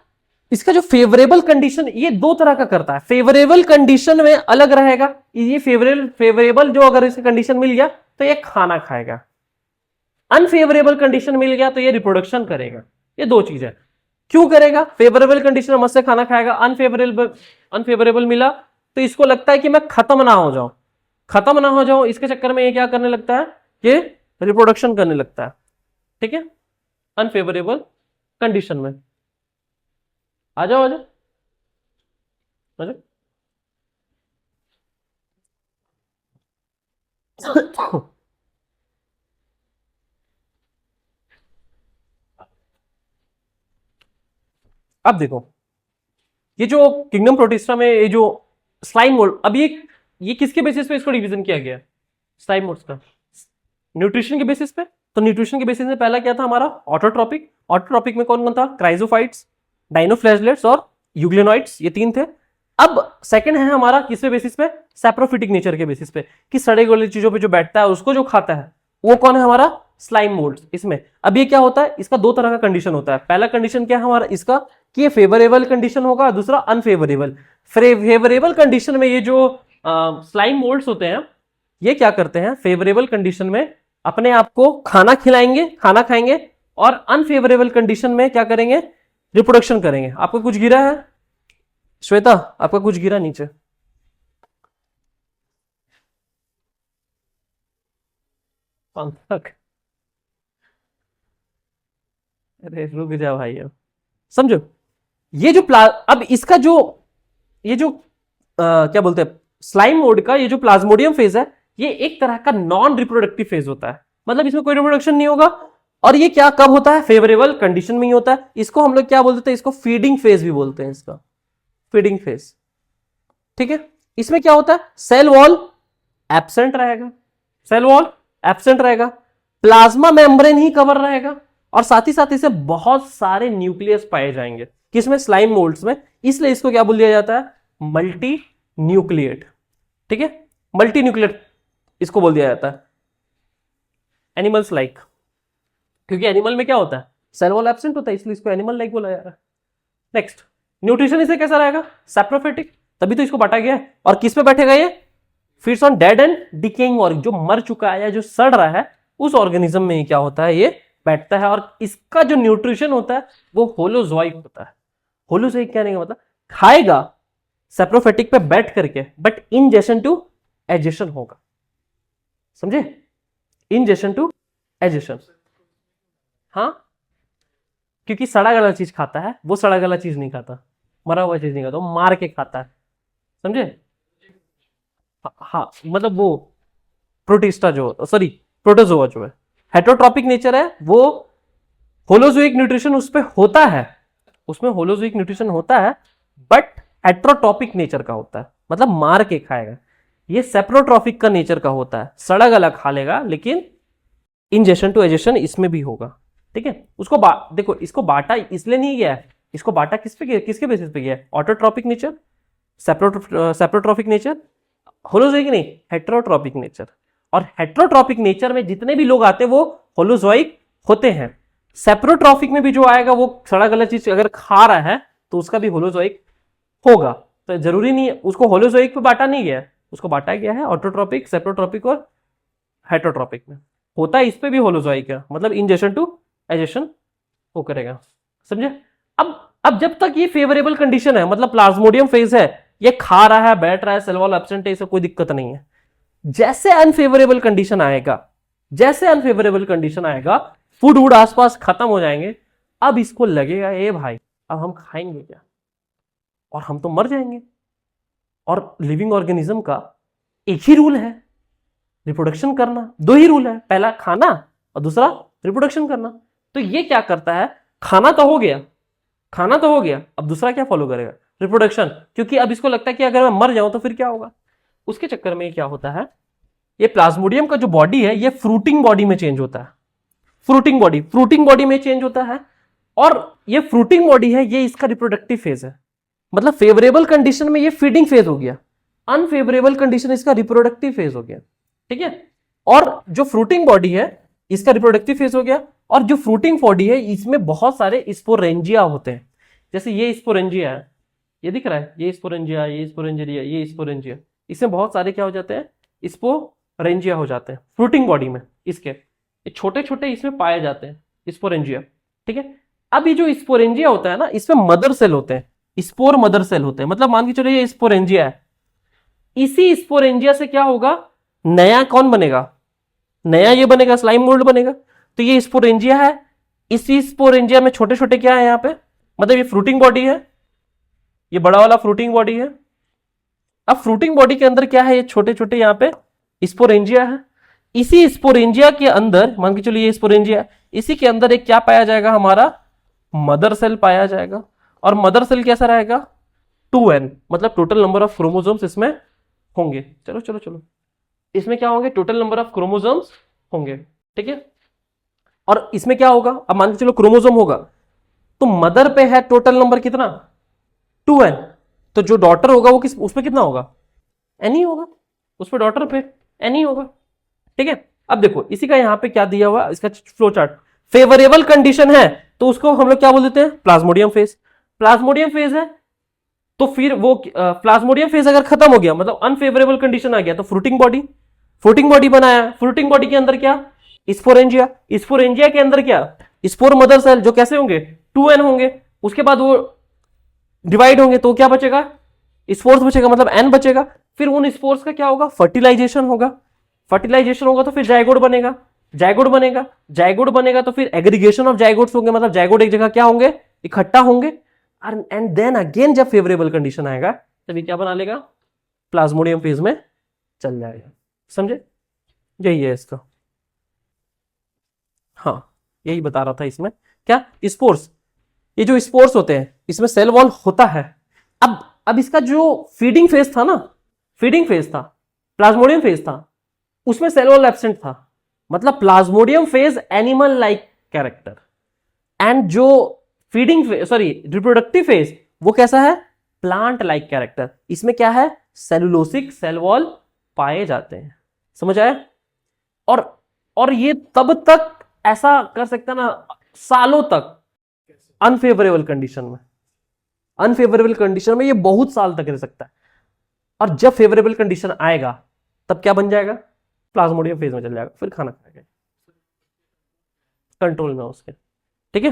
इसका जो फेवरेबल कंडीशन ये दो तरह का करता है। फेवरेबल कंडीशन में अलग रहेगा, ये फेवरेबल जो अगर इसे कंडीशन मिल गया तो ये खाना खाएगा, अनफेवरेबल कंडीशन मिल गया तो ये रिप्रोडक्शन करेगा। ये दो चीज है। क्यों करेगा, फेवरेबल कंडीशन मत से खाना खाएगा, अनफेवरेबल मिला तो इसको लगता है कि मैं खत्म ना हो जाऊं, इसके चक्कर में ये क्या करने लगता है, ये रिप्रोडक्शन करने लगता है, ठीक है, अनफेवरेबल कंडीशन में। आ जाओ अब देखो ये जो किंगडम प्रोटिस्टा में ये जो स्लाइम मोल्ड, अब ये किसके बेसिस पे इसको डिवीजन किया गया, स्लाइम मोल्ड्स का, न्यूट्रिशन के बेसिस पे। तो न्यूट्रिशन के बेसिस में पहला क्या था हमारा, ऑटोट्रॉपिक में कौन कौन था, क्राइजोफाइट्स, डाइनोफ्लैजलेट्स और यूग्लेनॉइड्स, ये तीन थे। अब सेकंड है हमारा किसके बेसिस पे, सैप्रोफिटिक नेचर के बेसिस पे, कि सड़े गले चीजों पे जो बैठता है उसको जो खाता है वो कौन है, हमारा स्लाइम मोल्ड्स। इसमें अब ये क्या होता है, इसका दो तरह का कंडीशन होता है। पहला कंडीशन क्या है हमारा इसका, कि ये फेवरेबल कंडीशन होगा, दूसरा अनफेवरेबल। फेवरेबल कंडीशन में ये जो स्लाइम मोल्ड्स होते हैं ये क्या करते हैं, फेवरेबल कंडीशन में अपने आप को खाना खाएंगे, और अनफेवरेबल कंडीशन में क्या करेंगे, रिप्रोडक्शन करेंगे। आपको कुछ गिरा है श्वेता, आपका कुछ गिरा नीचे, अरे रुक जा भाई, अब समझो ये जो अब इसका जो ये जो क्या बोलते हैं स्लाइम मोड का ये जो प्लाज्मोडियम फेज है, ये एक तरह का नॉन रिप्रोडक्टिव फेज होता है, मतलब इसमें कोई रिप्रोडक्शन नहीं होगा। और ये क्या कब होता है, फेवरेबल कंडीशन में ही होता है। इसको हम लोग क्या बोलते हैं, इसको फीडिंग फेज भी बोलते हैं, इसका फीडिंग फेज, ठीक है। इसमें क्या होता है, सेल वॉल एब्सेंट रहेगा, प्लाज्मा मेम्ब्रेन ही कवर रहेगा, और साथ ही साथ इसे बहुत सारे न्यूक्लियस पाए जाएंगे किसमें, स्लाइम मोल्ड्स में। इसलिए इसको क्या बोल दिया जाता है, मल्टी न्यूक्लिएट, ठीक है, मल्टी न्यूक्लिएट इसको बोल दिया जाता है। एनिमल्स लाइक, क्योंकि एनिमल में क्या होता है, सेल वॉल एब्सेंट होता है, इसलिए इसको एनिमल लाइक बोला जा रहा है। नेक्स्ट न्यूट्रिशन इसे कैसा रहेगा, सैप्रोफिटिक, तभी तो इसको बांटा गया है। और किस पे बैठेगा ये, feeds on dead and decaying organism, जो मर चुका है या जो सड़ रहा है उस ऑर्गेनिज्म में क्या होता है, ये बैठता है। और इसका जो न्यूट्रिशन होता है वो होलोजोइक होता है। होलोजोइक कहने का मतलब खाएगा सैप्रोफिटिक पे बैठ करके, बट इन जेशन टू एजेशन होगा, समझे? Ingestion to egestion. हाँ, क्योंकि सड़ा गला चीज खाता है, वो सड़ा गला चीज नहीं खाता, मरा हुआ चीज नहीं खाता, वो मार के खाता है, समझे? हाँ, मतलब वो प्रोटिस्टा जो, सॉरी प्रोटोजोआ जो है, हेटरोट्रॉपिक नेचर है वो, होलोजोइक न्यूट्रिशन उस पर होता है, उसमें होलोजोइक न्यूट्रिशन होता है, बट हेटरोट्रॉपिक नेचर का होता है, मतलब मार के खाएगा। ये सेप्रोट्रॉपिक का नेचर का होता है, सड़ा गला खा लेगा, लेकिन इंजेशन टू एजेशन इसमें भी होगा, ठीक है? उसको देखो, इसको बांटा इसलिए नहीं गया है, इसको बांटा किस पे, किसके बेसिस पे गया है? Autotrophic nature, saprotrophic nature, holozoic नहीं, हेटरोट्रॉपिक नेचर। और हेटरोट्रॉपिक नेचर में जितने भी लोग आते हैं वो होलोजोइक होते हैं। सेप्रोट्रॉपिक में भी जो आएगा वो सड़ा गला चीज अगर खा रहा है तो उसका भी होलोजोइक होगा। तो जरूरी नहीं है, उसको होलोजोइक पे बांटा नहीं गया है, उसको बांटा गया है ऑटोट्रॉपिक, सेप्रोट्रॉपिक और हेटरोट्रॉपिक में। होता है इस पे भी होलोजोइक है, मतलब इंजेशन टू एजेशन वो करेगा, समझे? अब जब तक ये फेवरेबल कंडीशन है, मतलब प्लाज्मोडियम फेज है, ये खा रहा है, बैठ रहा है, सेल वॉल एब्सेंट है, इसे कोई दिक्कत नहीं है। जैसे अनफेवरेबल कंडीशन आएगा, जैसे अनफेवरेबल कंडीशन आएगा, फूड वूड आसपास खत्म हो जाएंगे, अब इसको लगेगा ए भाई अब हम खाएंगे क्या, और हम तो मर जाएंगे। और लिविंग ऑर्गेनिज्म का एक ही रूल है, रिप्रोडक्शन करना। दो ही रूल है, पहला खाना और दूसरा रिप्रोडक्शन करना। तो ये क्या करता है, खाना तो हो गया, खाना तो हो गया, अब दूसरा क्या फॉलो करेगा? रिप्रोडक्शन। क्योंकि अब इसको लगता है कि अगर मैं मर जाऊं तो फिर क्या होगा। उसके चक्कर में क्या होता है, ये प्लाज्मोडियम का जो बॉडी है ये फ्रूटिंग बॉडी में चेंज होता है, फ्रूटिंग बॉडी में चेंज होता है। और ये फ्रूटिंग बॉडी है, ये इसका रिप्रोडक्टिव फेज है। मतलब फेवरेबल कंडीशन में ये फीडिंग फेज हो गया, अनफेवरेबल कंडीशन इसका रिप्रोडक्टिव फेज हो गया, ठीक है? और जो फ्रूटिंग बॉडी है इसका रिप्रोडक्टिव फेज हो गया, और जो फ्रूटिंग बॉडी है इसमें बहुत सारे स्पोरेंजिया होते हैं। जैसे ये स्पोरेंजिया है, ये दिख रहा है, ये स्पोरेंजिया, ये स्पोरेंजिया, ये स्पोरेंजिया, इसमें बहुत सारे क्या हो जाते हैं, स्पोरेंजिया हो जाते हैं फ्रूटिंग बॉडी में। इसके छोटे छोटे इसमें पाए जाते हैं स्पोरेंजिया, ठीक है? अब ये जो स्पोरेंजिया होता है ना, इसमें मदर सेल होते हैं, स्पोर मदर सेल होते हैं। मतलब मान के चलिए ये स्पोरेंजिया है, इसी स्पोरेंजिया से क्या होगा, नया कौन बनेगा, नया ये बनेगा, स्लाइम मोल्ड बनेगा। तो ये स्पोरेंजिया है, इसी स्पोरेंजिया में छोटे छोटे क्या है यहाँ पे, मतलब ये फ्रूटिंग बॉडी है, ये बड़ा वाला फ्रूटिंग बॉडी है। अब फ्रूटिंग बॉडी के अंदर क्या है, ये छोटे छोटे यहाँ पे स्पोरेंजिया है। इसी स्पोरेंजिया के अंदर मान के चलिए ये स्पोरेंजिया, इसी के अंदर एक क्या पाया जाएगा, हमारा मदर सेल पाया जाएगा। और मदर सेल कैसा रहेगा, 2n, मतलब टोटल नंबर ऑफ क्रोमोसोम्स इसमें होंगे। चलो चलो चलो, इसमें क्या होंगे, टोटल नंबर ऑफ क्रोमोसोम्स होंगे, ठीक है? और इसमें क्या होगा, अब मान के चलो क्रोमोसोम होगा, तो मदर पे है टोटल नंबर कितना, 2n। तो जो डॉटर होगा वो किस, उसमें कितना होगा, n ही होगा, उस पे डॉटर पे n ही होगा, ठीक है? अब देखो इसी का यहां पे क्या दिया हुआ, इसका फ्लो चार्ट। फेवरेबल कंडीशन है तो उसको हम लोग क्या बोल देते हैं, प्लाज्मोडियम फेज। प्लाज्मोडियम फेज है तो फिर वो प्लाज्मोडियम फेज अगर खत्म हो गया, मतलब अनफेवरेबल कंडीशन आ गया, तो फ्रूटिंग बॉडी बनाया। फ्रूटिंग बॉडी के अंदर क्या, स्पोरेंजिया, स्पोरेंजिया के अंदर क्या, स्पोर मदर सेल, जो कैसे होंगे, 2n होंगे। उसके बाद वो डिवाइड होंगे तो क्या बचेगा, स्पोर्स बचेगा, मतलब n बचेगा। फिर उन स्पोर्स का क्या होगा, फर्टिलाइजेशन होगा, फर्टिलाइजेशन होगा तो फिर जाइगोट बनेगा, जाइगोट बनेगा तो फिर एग्रीगेशन ऑफ जाइगोट्स होंगे, मतलब जाइगोट एक जगह क्या होंगे, इकट्ठा होंगे। एंड देन अगेन जब फेवरेबल कंडीशन आएगा तभी क्या बना लेगा, प्लाज्मोडियम फेज में चल जाएगा, समझे? यही है इसका, हाँ यही बता रहा था इसमें क्या, स्पोर्स। ये जो स्पोर्स होते हैं इसमें सेल वॉल होता है। अब इसका जो फीडिंग फेज था ना, फीडिंग फेज था, प्लाज्मोडियम फेज था, उसमें सेल वॉल एब्सेंट था। मतलब plasmodium phase animal like character, and जो feeding phase, sorry reproductive phase, वो कैसा है, प्लांट लाइक कैरेक्टर। इसमें क्या है, सेलुलोसिक सेल वॉल पाए जाते हैं, समझ आया? और ये तब तक ऐसा कर सकता है ना, सालों तक, अनफेवरेबल कंडीशन में, अनफेवरेबल कंडीशन में ये बहुत साल तक रह सकता है। और जब फेवरेबल कंडीशन आएगा तब क्या बन जाएगा, प्लाज्मोडियम फेज में चल जाएगा, फिर खाना खाएगा, कंट्रोल में उसके, ठीक है?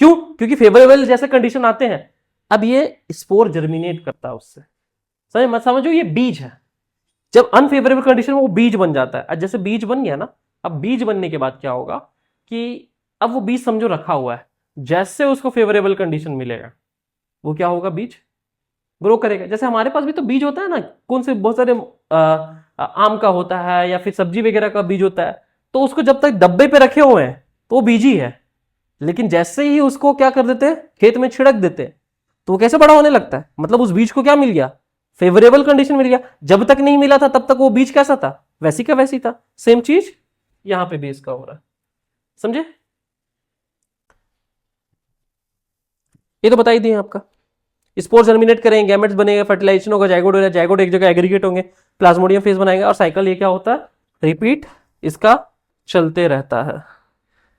क्यों, क्योंकि फेवरेबल जैसे कंडीशन आते हैं, अब ये स्पोर जर्मिनेट करता है उससे, समझो ये बीज है, जब अनफेवरेबल कंडीशन में वो बीज बन जाता है, अब जैसे बीज बन गया ना, अब बीज बनने के बाद क्या होगा कि अब वो बीज समझो रखा हुआ है, जैसे उसको फेवरेबल कंडीशन मिलेगा वो क्या होगा, बीज ग्रो करेगा। जैसे हमारे पास भी तो बीज होता है ना, कौन से बहुत सारे आम का होता है या फिर सब्जी वगैरह का बीज होता है, तो उसको जब तक डब्बे पे रखे हुए हैं तो वो बीज ही है, लेकिन जैसे ही उसको क्या कर देते हैं, खेत में छिड़क देते हैं, तो वो कैसे बड़ा होने लगता है, मतलब उस बीज को क्या मिल गया, फेवरेबल कंडीशन मिल गया। जब तक नहीं मिला था तब तक वो बीज कैसा था, वैसी का वैसी था। सेम चीज यहां पे भी इसका हो रहा है, समझे? ये तो बता ही दिए आपका, स्पोर जर्मिनेट करेंगे, गैमेट्स बनेगा, फर्टिलाइजेशन होगा, जाइगोट होगा, जाइगोट एक जगह एग्रीगेट होंगे, प्लाज्मोडियम फेज बनाएगा, और साइकिल ये क्या होता है, रिपीट इसका चलते रहता है।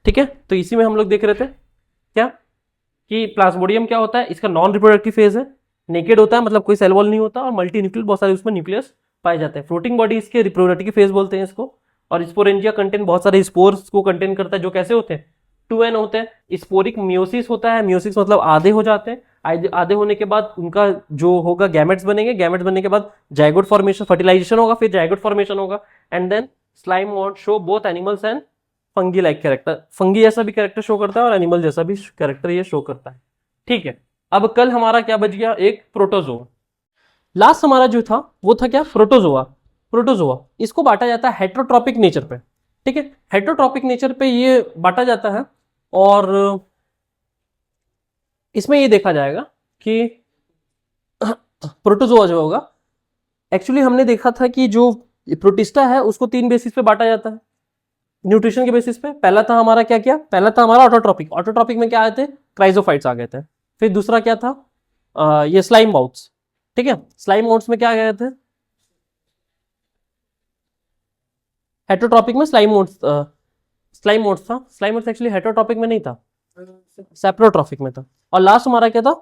ठीक है, तो इसी में हम लोग देख रहे थे क्या कि प्लाज्मोडियम क्या होता है, इसका नॉन रिप्रोडक्टिव फेज है, नेकेड होता है, मतलब कोई सेल वॉल नहीं होता, और मल्टी न्यूक्लियल बहुत सारे उसमें न्यूक्लियस पाए जाते हैं। फ्लोटिंग बॉडी इसके रिप्रोडक्टिव फेज बोलते हैं इसको। और स्पोरेंजिया कंटेंट बहुत सारे स्पोर्स को कंटेन करता है, जो कैसे होते हैं, 2n होते हैं। स्पोरिक मियोसिस होता है, मियोसिस मतलब आधे हो जाते हैं, आधे होने के बाद उनका जो होगा गैमेट्स बनेंगे, गैमेट्स बनने के बाद जाइगोट फॉर्मेशन, फर्टिलाइजेशन होगा, फिर जाइगोट फॉर्मेशन होगा, and then slime won't show both animals and fungi like character. Fungi जैसा भी कैरेक्टर शो करता है और एनिमल जैसा भी कैरेक्टर ये शो करता है। ठीक है, अब कल हमारा क्या बच गया, एक प्रोटोजोआ। लास्ट हमारा जो था वो था क्या, प्रोटोजोआ। प्रोटोजोआ इसको बांटा जाता है हेट्रोट्रॉपिक नेचर पे। ठीक है, हेट्रोट्रॉपिक नेचर पे ये बांटा जाता है, और इसमें ये देखा जाएगा कि प्रोटोजोआ जो होगा, एक्चुअली हमने देखा था कि जो प्रोटिस्टा है उसको 3 बेसिस पे बांटा जाता है न्यूट्रिशन के बेसिस पे। पहला था हमारा क्या क्या, पहला था हमारा ऑटोट्रॉपिक। ऑटोट्रॉपिक में क्या आए थे, क्राइजोफाइट्स आ गए थे। फिर दूसरा क्या था, ये स्लाइम माउथ्स। ठीक है, स्लाइम माउथ्स में क्या आ गए थे, हेटरोट्रॉपिक में स्लाइम माउथ्स था। स्लाइम माउथ्स एक्चुअली हेटरोट्रॉपिक में नहीं था, सेप्रोट्रॉपिक में था। और लास्ट हमारा क्या था,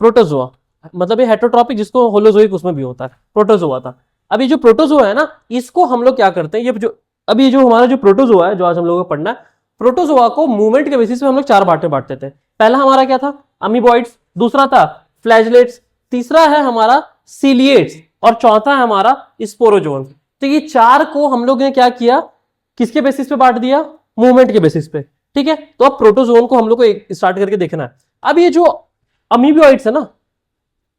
प्रोटोजोआ, मतलब ये हेटरोट्रॉपिक जिसको होलोजोइक उसमें भी होता है, प्रोटोजोआ था। अब ये जो प्रोटोजोआ है ना, इसको हम लोग क्या करते हैं, ये जो अभी ये जो हमारा जो प्रोटोजोआ है जो आज हम लोगों को पढ़ना है, प्रोटोजोआ को मूवमेंट के बेसिस पे हम लोग 4 भाग में बांटते थे। पहला हमारा क्या था, अमीबॉइड्स, दूसरा था फ्लैजलेट्स, तीसरा है हमारा सीलिएट्स, और चौथा है हमारा स्पोरोजोन। तो ये 4 को हम लोग ने क्या किया, किसके बेसिस पे बांट दिया, मूवमेंट के बेसिस पे। ठीक है, तो अब प्रोटोजोन को हम लोग को स्टार्ट करके देखना है। अब ये जो अमीबॉइड्स है ना,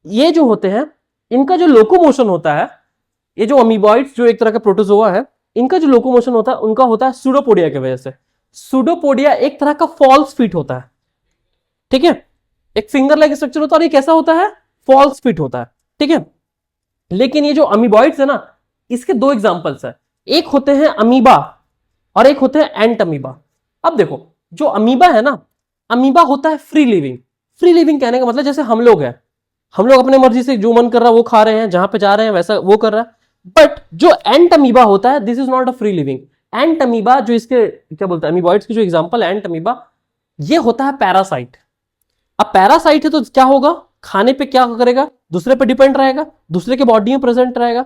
ये जो होते हैं, इनका जो लोकोमोशन होता है, ये जो अमीबॉइड्स जो एक तरह का प्रोटोजोआ है, इनका जो लोकोमोशन होता है उनका होता है सूडोपोडिया की वजह से। सूडोपोडिया एक तरह का फॉल्स फीट होता है। ठीक है, एक फिंगर लाइक स्ट्रक्चर होता है, और ये कैसा होता है, फॉल्स फीट होता है। ठीक है, लेकिन ये जो अमीबॉइड्स है ना, इसके 2 एग्जांपल्स है, एक होते हैं अमीबा और एक होते हैं एंट अमीबा। अब देखो, जो अमीबा है ना, अमीबा होता है फ्री लिविंग। फ्री लिविंग कहने का मतलब जैसे हम लोग हैं, हम लोग अपने मर्जी से जो मन कर रहा है वो खा रहे हैं, जहां पे जा रहे हैं वैसा वो कर रहा है। बट जो एंट अमीबा होता है, this is not a free living. Ant amoeba जो इसके क्या बोलते हैं, अमीबॉइड्स की जो एग्जांपल है एंट अमीबा, ये होता है पैरासाइट। अब पैरासाइट है तो क्या होगा, खाने पे क्या करेगा, दूसरे पे डिपेंड रहेगा, दूसरे के बॉडी में प्रेजेंट रहेगा,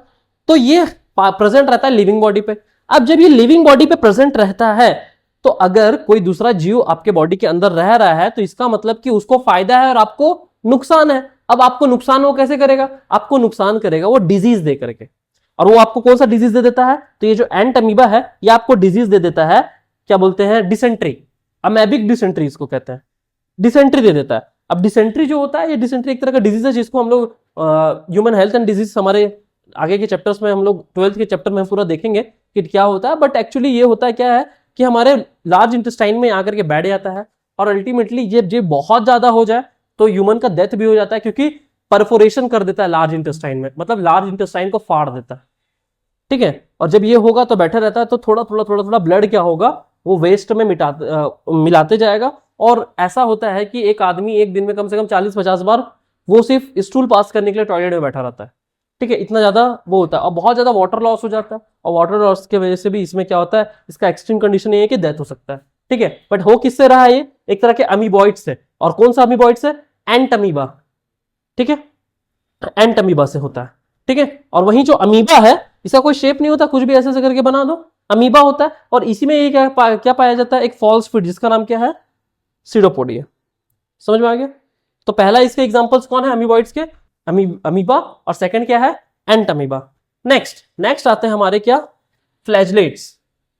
तो ये प्रेजेंट रहता है लिविंग बॉडी पे। अब जब ये लिविंग बॉडी पे प्रेजेंट रहता है, तो अगर कोई दूसरा जीव आपके बॉडी के अंदर रह रहा है, तो इसका मतलब कि उसको फायदा है और आपको नुकसान है। अब आपको नुकसान वो कैसे करेगा, आपको नुकसान करेगा वो डिजीज दे करके। और वो आपको कौन सा डिजीज दे देता है, तो ये जो एंट अमीबा है ये आपको डिजीज दे देता है, क्या बोलते हैं, डिसेंट्री, अमेबिक डिसेंट्री इसको कहते हैं, डिसेंट्री दे देता है। अब डिसेंट्री जो होता है, ये डिसेंट्री एक तरह का डिजीज है जिसको हम लोग ह्यूमन हेल्थ एंड डिजीज हमारे आगे के चैप्टर्स में, हम लोग 12th के चैप्टर में पूरा देखेंगे कि क्या होता है। बट एक्चुअली ये होता है क्या है कि हमारे लार्ज इंटेस्टाइन में आकर के बैठ जाता है, और अल्टीमेटली ये बहुत ज्यादा हो जाए तो ह्यूमन का डेथ भी हो जाता है, क्योंकि परफोरेशन कर देता है लार्ज इंटेस्टाइन में, मतलब लार्ज इंटेस्टाइन को फाड़ देता है। ठीक है, और जब ये होगा तो बैठा रहता है, तो थोड़ा थोड़ा थोड़ा थोड़ा ब्लड क्या होगा, वो वेस्ट में मिलाते जाएगा। और ऐसा होता है कि एक आदमी एक दिन में कम से कम 40-50 बार वो सिर्फ स्टूल पास करने के लिए टॉयलेट में बैठा रहता है। ठीक है, इतना ज्यादा वो होता है, और बहुत ज्यादा वाटर लॉस हो जाता है, और वाटर लॉस की वजह से भी इसमें क्या होता है, इसका एक्सट्रीम कंडीशन ये है कि डेथ हो सकता है। ठीक है, बट हो किससे रहा है, ये एक तरह के अमीबॉइड से। और कौन सा अमीबॉइड से, एंट अमीबा। ठीक है, एंट अमीबा से होता है। ठीक है, और वहीं जो अमीबा है, इसका कोई शेप नहीं होता, कुछ भी ऐसे करके बना दो, अमीबा होता है। और इसी में ये क्या पाया जाता है, एक फॉल्स फीट जिसका नाम क्या है, सीडोपोडिया। समझ में आ गया? तो पहला इसके एग्जांपल्स कौन है अमीबॉइड्स के, अमीबा, और सेकंड क्या है, एंट अमीबा। नेक्स्ट आते हैं हमारे क्या, फ्लैजलेट्स।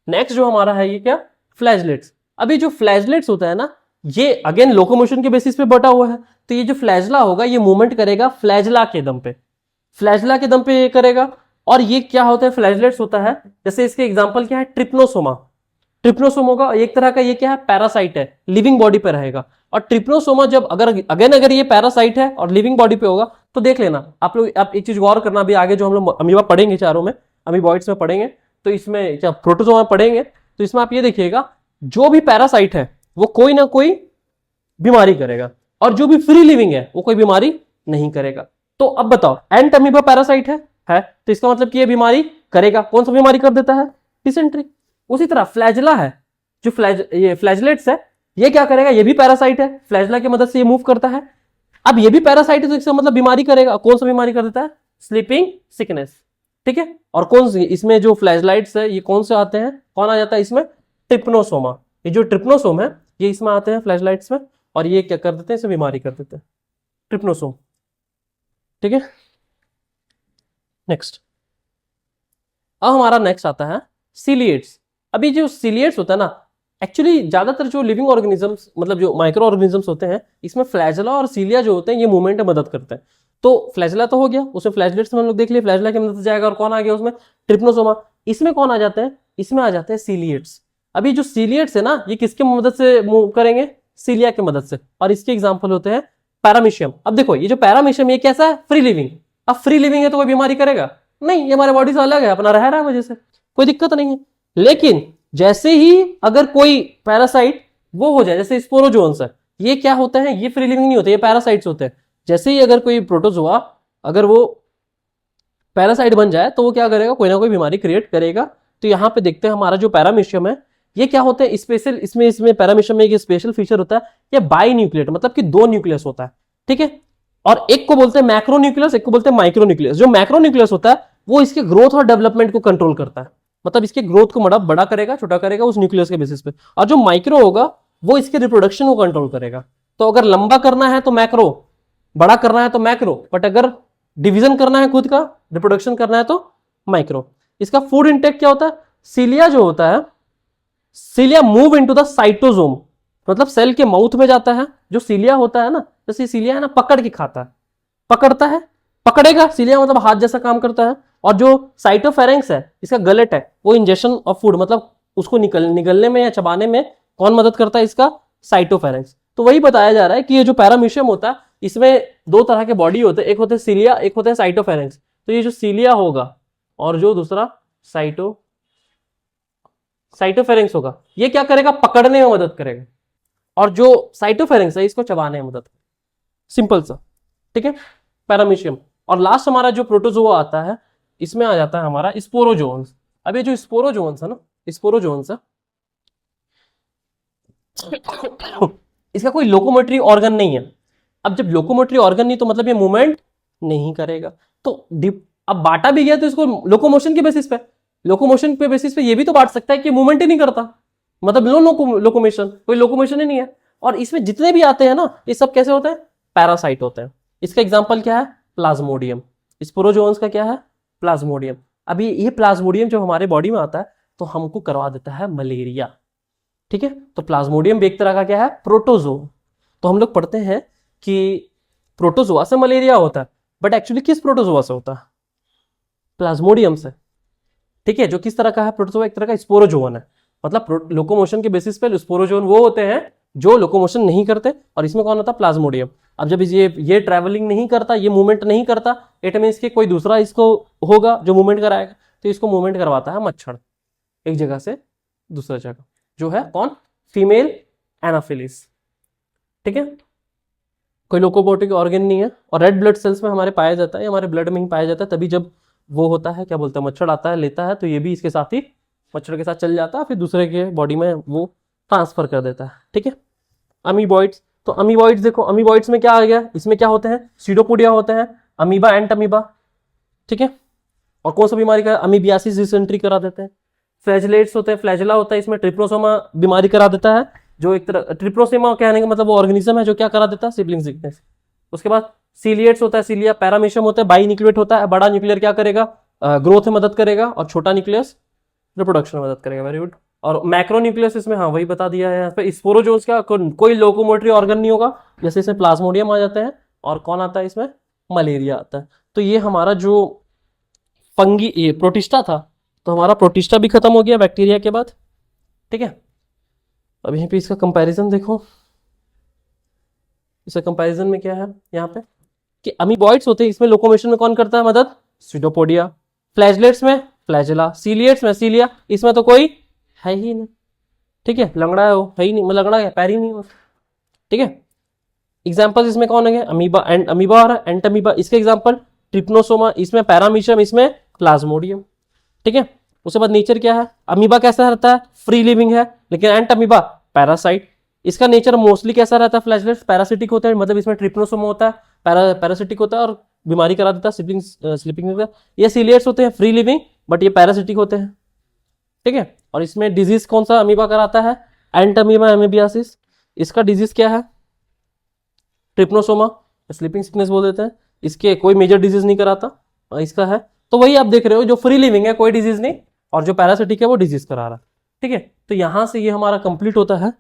नेक्स्ट जो हमारा है ये क्या, फ्लैजलेट्स। अभी जो फ्लैजलेट्स होता है ना, ये अगेन लोकोमोशन के बेसिस पे बटा हुआ है, तो ये जो फ्लैजला होगा ये मूवमेंट करेगा फ्लैजला के दम पे, फ्लैजला के दम पे ये करेगा। और ये क्या होता है, फ्लैजलेट्स होता है, जैसे इसके एग्जांपल क्या है, ट्रिप्नोसोमा। ट्रिप्नोसोमा का एक तरह का ये क्या है, पैरासाइट है, लिविंग बॉडी पे रहेगा। और ट्रिप्नोसोमा जब अगर ये पैरासाइट है और लिविंग बॉडी पे होगा, तो देख लेना आप लोग, आप एक चीज गौर करना, अभी आगे जो हम लोग अमीबा पढ़ेंगे चारों में, अमीबॉइड्स में पढ़ेंगे, तो इसमें क्या प्रोटोजोआ पढ़ेंगे, तो इसमें आप ये देखिएगा जो भी पैरासाइट है वो कोई ना कोई बीमारी करेगा, और जो भी फ्री लिविंग है वो कोई बीमारी नहीं करेगा। तो अब बताओ, एंट अमीबा पैरासाइट है तो इसका मतलब कि ये बीमारी करेगा। कौन सा बीमारी कर देता है, डिसेंट्री। उसी तरह फ्लैजला है, जो ये फ्लैजलेट्स है, ये क्या करेगा, ये भी पैरासाइट है, फ्लैजला की मदद से ये मूव करता है। अब ये भी पैरासाइट है तो इसका मतलब बीमारी करेगा। कौन सा बीमारी कर देता है, स्लीपिंग सिकनेस, ठीक है। और कौन सी इसमें जो फ्लैजलाइट्स है ये कौन से आते हैं, कौन आ जाता है इसमें, ट्रिप्नोसोमा। ये जो ट्रिप्नोसोम है ये इसमें आते हैं फ्लैशलाइट्स में, और ये क्या कर देते हैं, इसे बीमारी कर देते हैं, ट्रिप्नोसोम, ठीक है। नेक्स्ट, अब हमारा नेक्स्ट आता है सीलिएट्स। अभी जो सीलिएट्स होता है ना, एक्चुअली ज्यादातर जो लिविंग ऑर्गेनिजम्स, मतलब जो माइक्रो ऑर्गेनिजम्स होते हैं, इसमें फ्लैजला और सीलिया जो होते हैं ये मूवमेंट में मदद करते हैं। तो फ्लैजला तो हो गया, उसमें फ्लैजलेट्स में हम लोग देख लिए, फ्लैजला की मदद से जाएगा, और कौन आ गया उसमें, ट्रिप्नोसोमा। इसमें कौन आ जाते हैं, इसमें आ जाते हैं सीलिएट्स। अभी जो सीलिएट्स है ना, ये किसके मदद से मूव करेंगे, सीलिया की मदद से, और इसके एग्जाम्पल होते हैं पैरामीशियम। अब देखो ये जो पैरामीशियम ये कैसा है, फ्री लिविंग। अब फ्री लिविंग है तो कोई बीमारी करेगा नहीं, ये हमारे बॉडी से अलग है, अपना रह रहा है वजह से, कोई दिक्कत नहीं है। लेकिन जैसे ही अगर कोई पैरासाइट वो हो जाए, जैसे स्पोरोजोन्स है, ये क्या होता है, ये फ्री लिविंग नहीं होते, ये पैरासाइट्स होते हैं। जैसे ही अगर कोई प्रोटोजोआ अगर वो पैरासाइट बन जाए तो वो क्या करेगा, कोई ना कोई बीमारी क्रिएट करेगा। तो यहाँ पे देखते हैं हमारा जो पैरामीशियम है ये क्या होता है, स्पेशल इसमें पैरामीशियम में एक स्पेशल फीचर होता है, ये बाई न्यूक्लिएट, मतलब कि दो न्यूक्लियस होता है, ठीक है। और एक को बोलते हैं मैक्रो न्यूक्लियस, एक को बोलते हैं माइक्रो न्यूक्लियस। जो मैक्रो न्यूक्लियस होता है वो इसके ग्रोथ और डेवलपमेंट को कंट्रोल करता है, मतलब इसके ग्रोथ को बड़ा करेगा, छोटा करेगा उस न्यूक्लियस के बेसिस पे। और जो माइक्रो होगा वो इसके रिप्रोडक्शन को कंट्रोल करेगा। तो अगर लंबा करना है तो मैक्रो, बड़ा करना है तो मैक्रो, बट अगर डिवीजन करना है खुद का, रिप्रोडक्शन करना है तो माइक्रो। इसका फूड इंटेक क्या होता है, सीलिया जो होता है, सीलिया मूव इनटू द साइटोसोम, मतलब सेल के माउथ में जाता है। जो सीलिया होता है ना, जैसे सीलिया है ना, पकड़ के खाता है, पकड़ता है, पकड़ेगा, सीलिया मतलब हाथ जैसा काम करता है। और जो साइटोफेरेंक्स है, इसका गलेट है, वो इंजेक्शन ऑफ फूड, मतलब उसको निगलने में या चबाने में कौन मदद करता है, इसका साइटोफेरेंक्स। तो वही बताया जा रहा है कि ये जो पैरामीशियम होता है इसमें दो तरह के बॉडी होते हैं, एक होते हैं सीलिया, एक होते हैं साइटोफेरेंक्स। तो ये जो सीलिया होगा और जो दूसरा साइटोफेरेंक्स होगा, ये क्या करेगा, पकड़ने में मदद करेगा, और जो साइटोफेरेंक्स है इसको चबाने में मदद करेगा, सिंपल सा, ठीक है, पैरामीशियम। और लास्ट हमारा जो प्रोटोजोआ आता है, इसमें आ जाता है हमारा स्पोरोजोन्स। अब ये जो स्पोरोजोन्स है ना, स्पोरोजोन्स है, इसका कोई लोकोमोटरी ऑर्गन नहीं है। अब जब लोकोमोटरी ऑर्गन नहीं तो मतलब ये मूवमेंट नहीं करेगा। तो अब बांटा भी गया तो इसको लोकोमोशन के बेसिस पे, लोकोमोशन पे बेसिस पे ये भी तो बांट सकता है कि मूवमेंट ही नहीं करता, मतलब लोकोमोशन, कोई लोकोमोशन ही नहीं है। और इसमें जितने भी आते हैं ना, ये सब कैसे होते हैं, पैरासाइट होते हैं। इसका एग्जाम्पल क्या है, प्लाज्मोडियम। स्पोरोजोन्स का क्या है, प्लाज्मोडियम। अभी ये प्लाज्मोडियम जब हमारे बॉडी में आता है तो हमको करवा देता है मलेरिया, ठीक है। तो प्लाज्मोडियम भी एक तरह का क्या है, प्रोटोजो। तो हम लोग पढ़ते हैं कि प्रोटोजोआ से मलेरिया होता है, बट एक्चुअली किस प्रोटोजोआ से होता है, प्लाज्मोडियम से, ठीक है। जो किस तरह का है, प्रोटोजोआ एक तरह का स्पोरोजोन है, मतलब लोकोमोशन के बेसिस पे स्पोरोजोन वो होते हैं जो लोकोमोशन नहीं करते, और इसमें कौन होता है, प्लाज्मोडियम। अब जब ये ट्रैवलिंग नहीं करता, ये मूवमेंट नहीं करता, इट मींस कि कोई दूसरा इसको होगा जो मूवमेंट कराएगा। तो इसको मूवमेंट करवाता है मच्छर, एक जगह से दूसरा जगह, जो है कौन, फीमेल एनाफिलिस, ठीक है। कोई लोकोमोटिव ऑर्गन नहीं है, और रेड ब्लड सेल्स में हमारे पाया जाता है, हमारे ब्लड में ही पाया जाता है। तभी जब वो होता है, क्या बोलते हैं, मच्छर आता है, लेता है, तो ये भी इसके साथ ही मच्छर के साथ चल जाता है, फिर दूसरे के बॉडी में वो ट्रांसफर कर देता है, ठीक है। अमीबॉइड्स, तो अमीबॉइड्स देखो, अमीबॉइड्स में क्या आ गया, इसमें क्या होते हैं, सीडोपोडिया होते हैं, अमीबा एंट अमीबा, ठीक है। और कौन सा बीमारी का, अमीबियासिस डिसेंट्री करा देते हैं। फ्लैजलेट्स होते हैं, फ्लैजला होता है, इसमें ट्रिप्नोसोमा बीमारी करा देता है, जो एक तरह, ट्रिप्नोसोमा कहने का मतलब वो ऑर्गेनिज्म है जो क्या करा देता है, सिबलिंग सिकनेस। उसके बाद सीलिएट्स होता है, सीलिया पैरामीशियम होता है, बाई न्यूक्लिएट होता है, बड़ा न्यूक्लियर क्या करेगा, ग्रोथ में मदद करेगा, और छोटा न्यूक्लियस रिप्रोडक्शन में मदद करेगा। Very good. और मैक्रो न्यूक्लियस इसमें, हाँ वही बता दिया है यहाँ पे, स्पोरोजोन्स का कोई लोकोमोटरी ऑर्गन नहीं होगा, जैसे इसमें प्लाज्मोडियम आ जाते हैं, और कौन आता है इसमें, मलेरिया आता है। तो ये हमारा जो फंगी ये प्रोटिस्टा था, तो हमारा प्रोटिस्टा भी खत्म हो गया बैक्टीरिया के बाद। ठीक है, अब यहीं पे इसका कंपैरिजन देखो, इसका कंपैरिजन में क्या है यहाँ पे कि अमीबॉइड्स होते हैं, इसमें लोकोमोशन में कौन करता है मदद, स्यूडोपोडिया। फ्लैजलेट्स में फ्लैजेला, सीलिएट्स में सीलिया, इसमें तो कोई है ही नहीं। ठीक है, लंगड़ा है वो, है ही नहीं, मतलब लंगड़ा है, पैर ही नहीं हो। ठीक है, एग्जाम्पल इसमें कौन है, अमीबा एंड अमीबा और एंट अमीबा, इसके एग्जाम्पल ट्रिप्नोसोमा, इसमें पैरामीशियम, इसमें प्लाज्मोडियम। ठीक है, उसके बाद नेचर क्या है, अमीबा कैसा रहता है, फ्री लिविंग है, लेकिन एंट अमीबा पैरासाइट। इसका नेचर मोस्टली कैसा रहता है, फ्लैजलेट्स पैरासिटिक होते हैं, मतलब इसमें ट्रिप्नोसोमा होता है, पैरासिटिक होता है और बीमारी करा देता है, स्लीपिंग। ये सीलिएट्स होते हैं फ्री लिविंग, बट ये पैरासिटिक होते हैं। ठीक है, और इसमें डिजीज कौन सा अमीबा कराता है, एंट अमीबा एमीबियासिस। इसका डिजीज क्या है, ट्रिप्नोसोमा, स्लीपिंग सिकनेस बोल देते हैं। इसके कोई मेजर डिजीज नहीं कराता, इसका है। तो वही आप देख रहे हो, जो फ्री लिविंग है कोई डिजीज नहीं, और जो पैरासिटिक है वो डिजीज करा रहा है। ठीक है, तो यहां से ये हमारा कंप्लीट होता है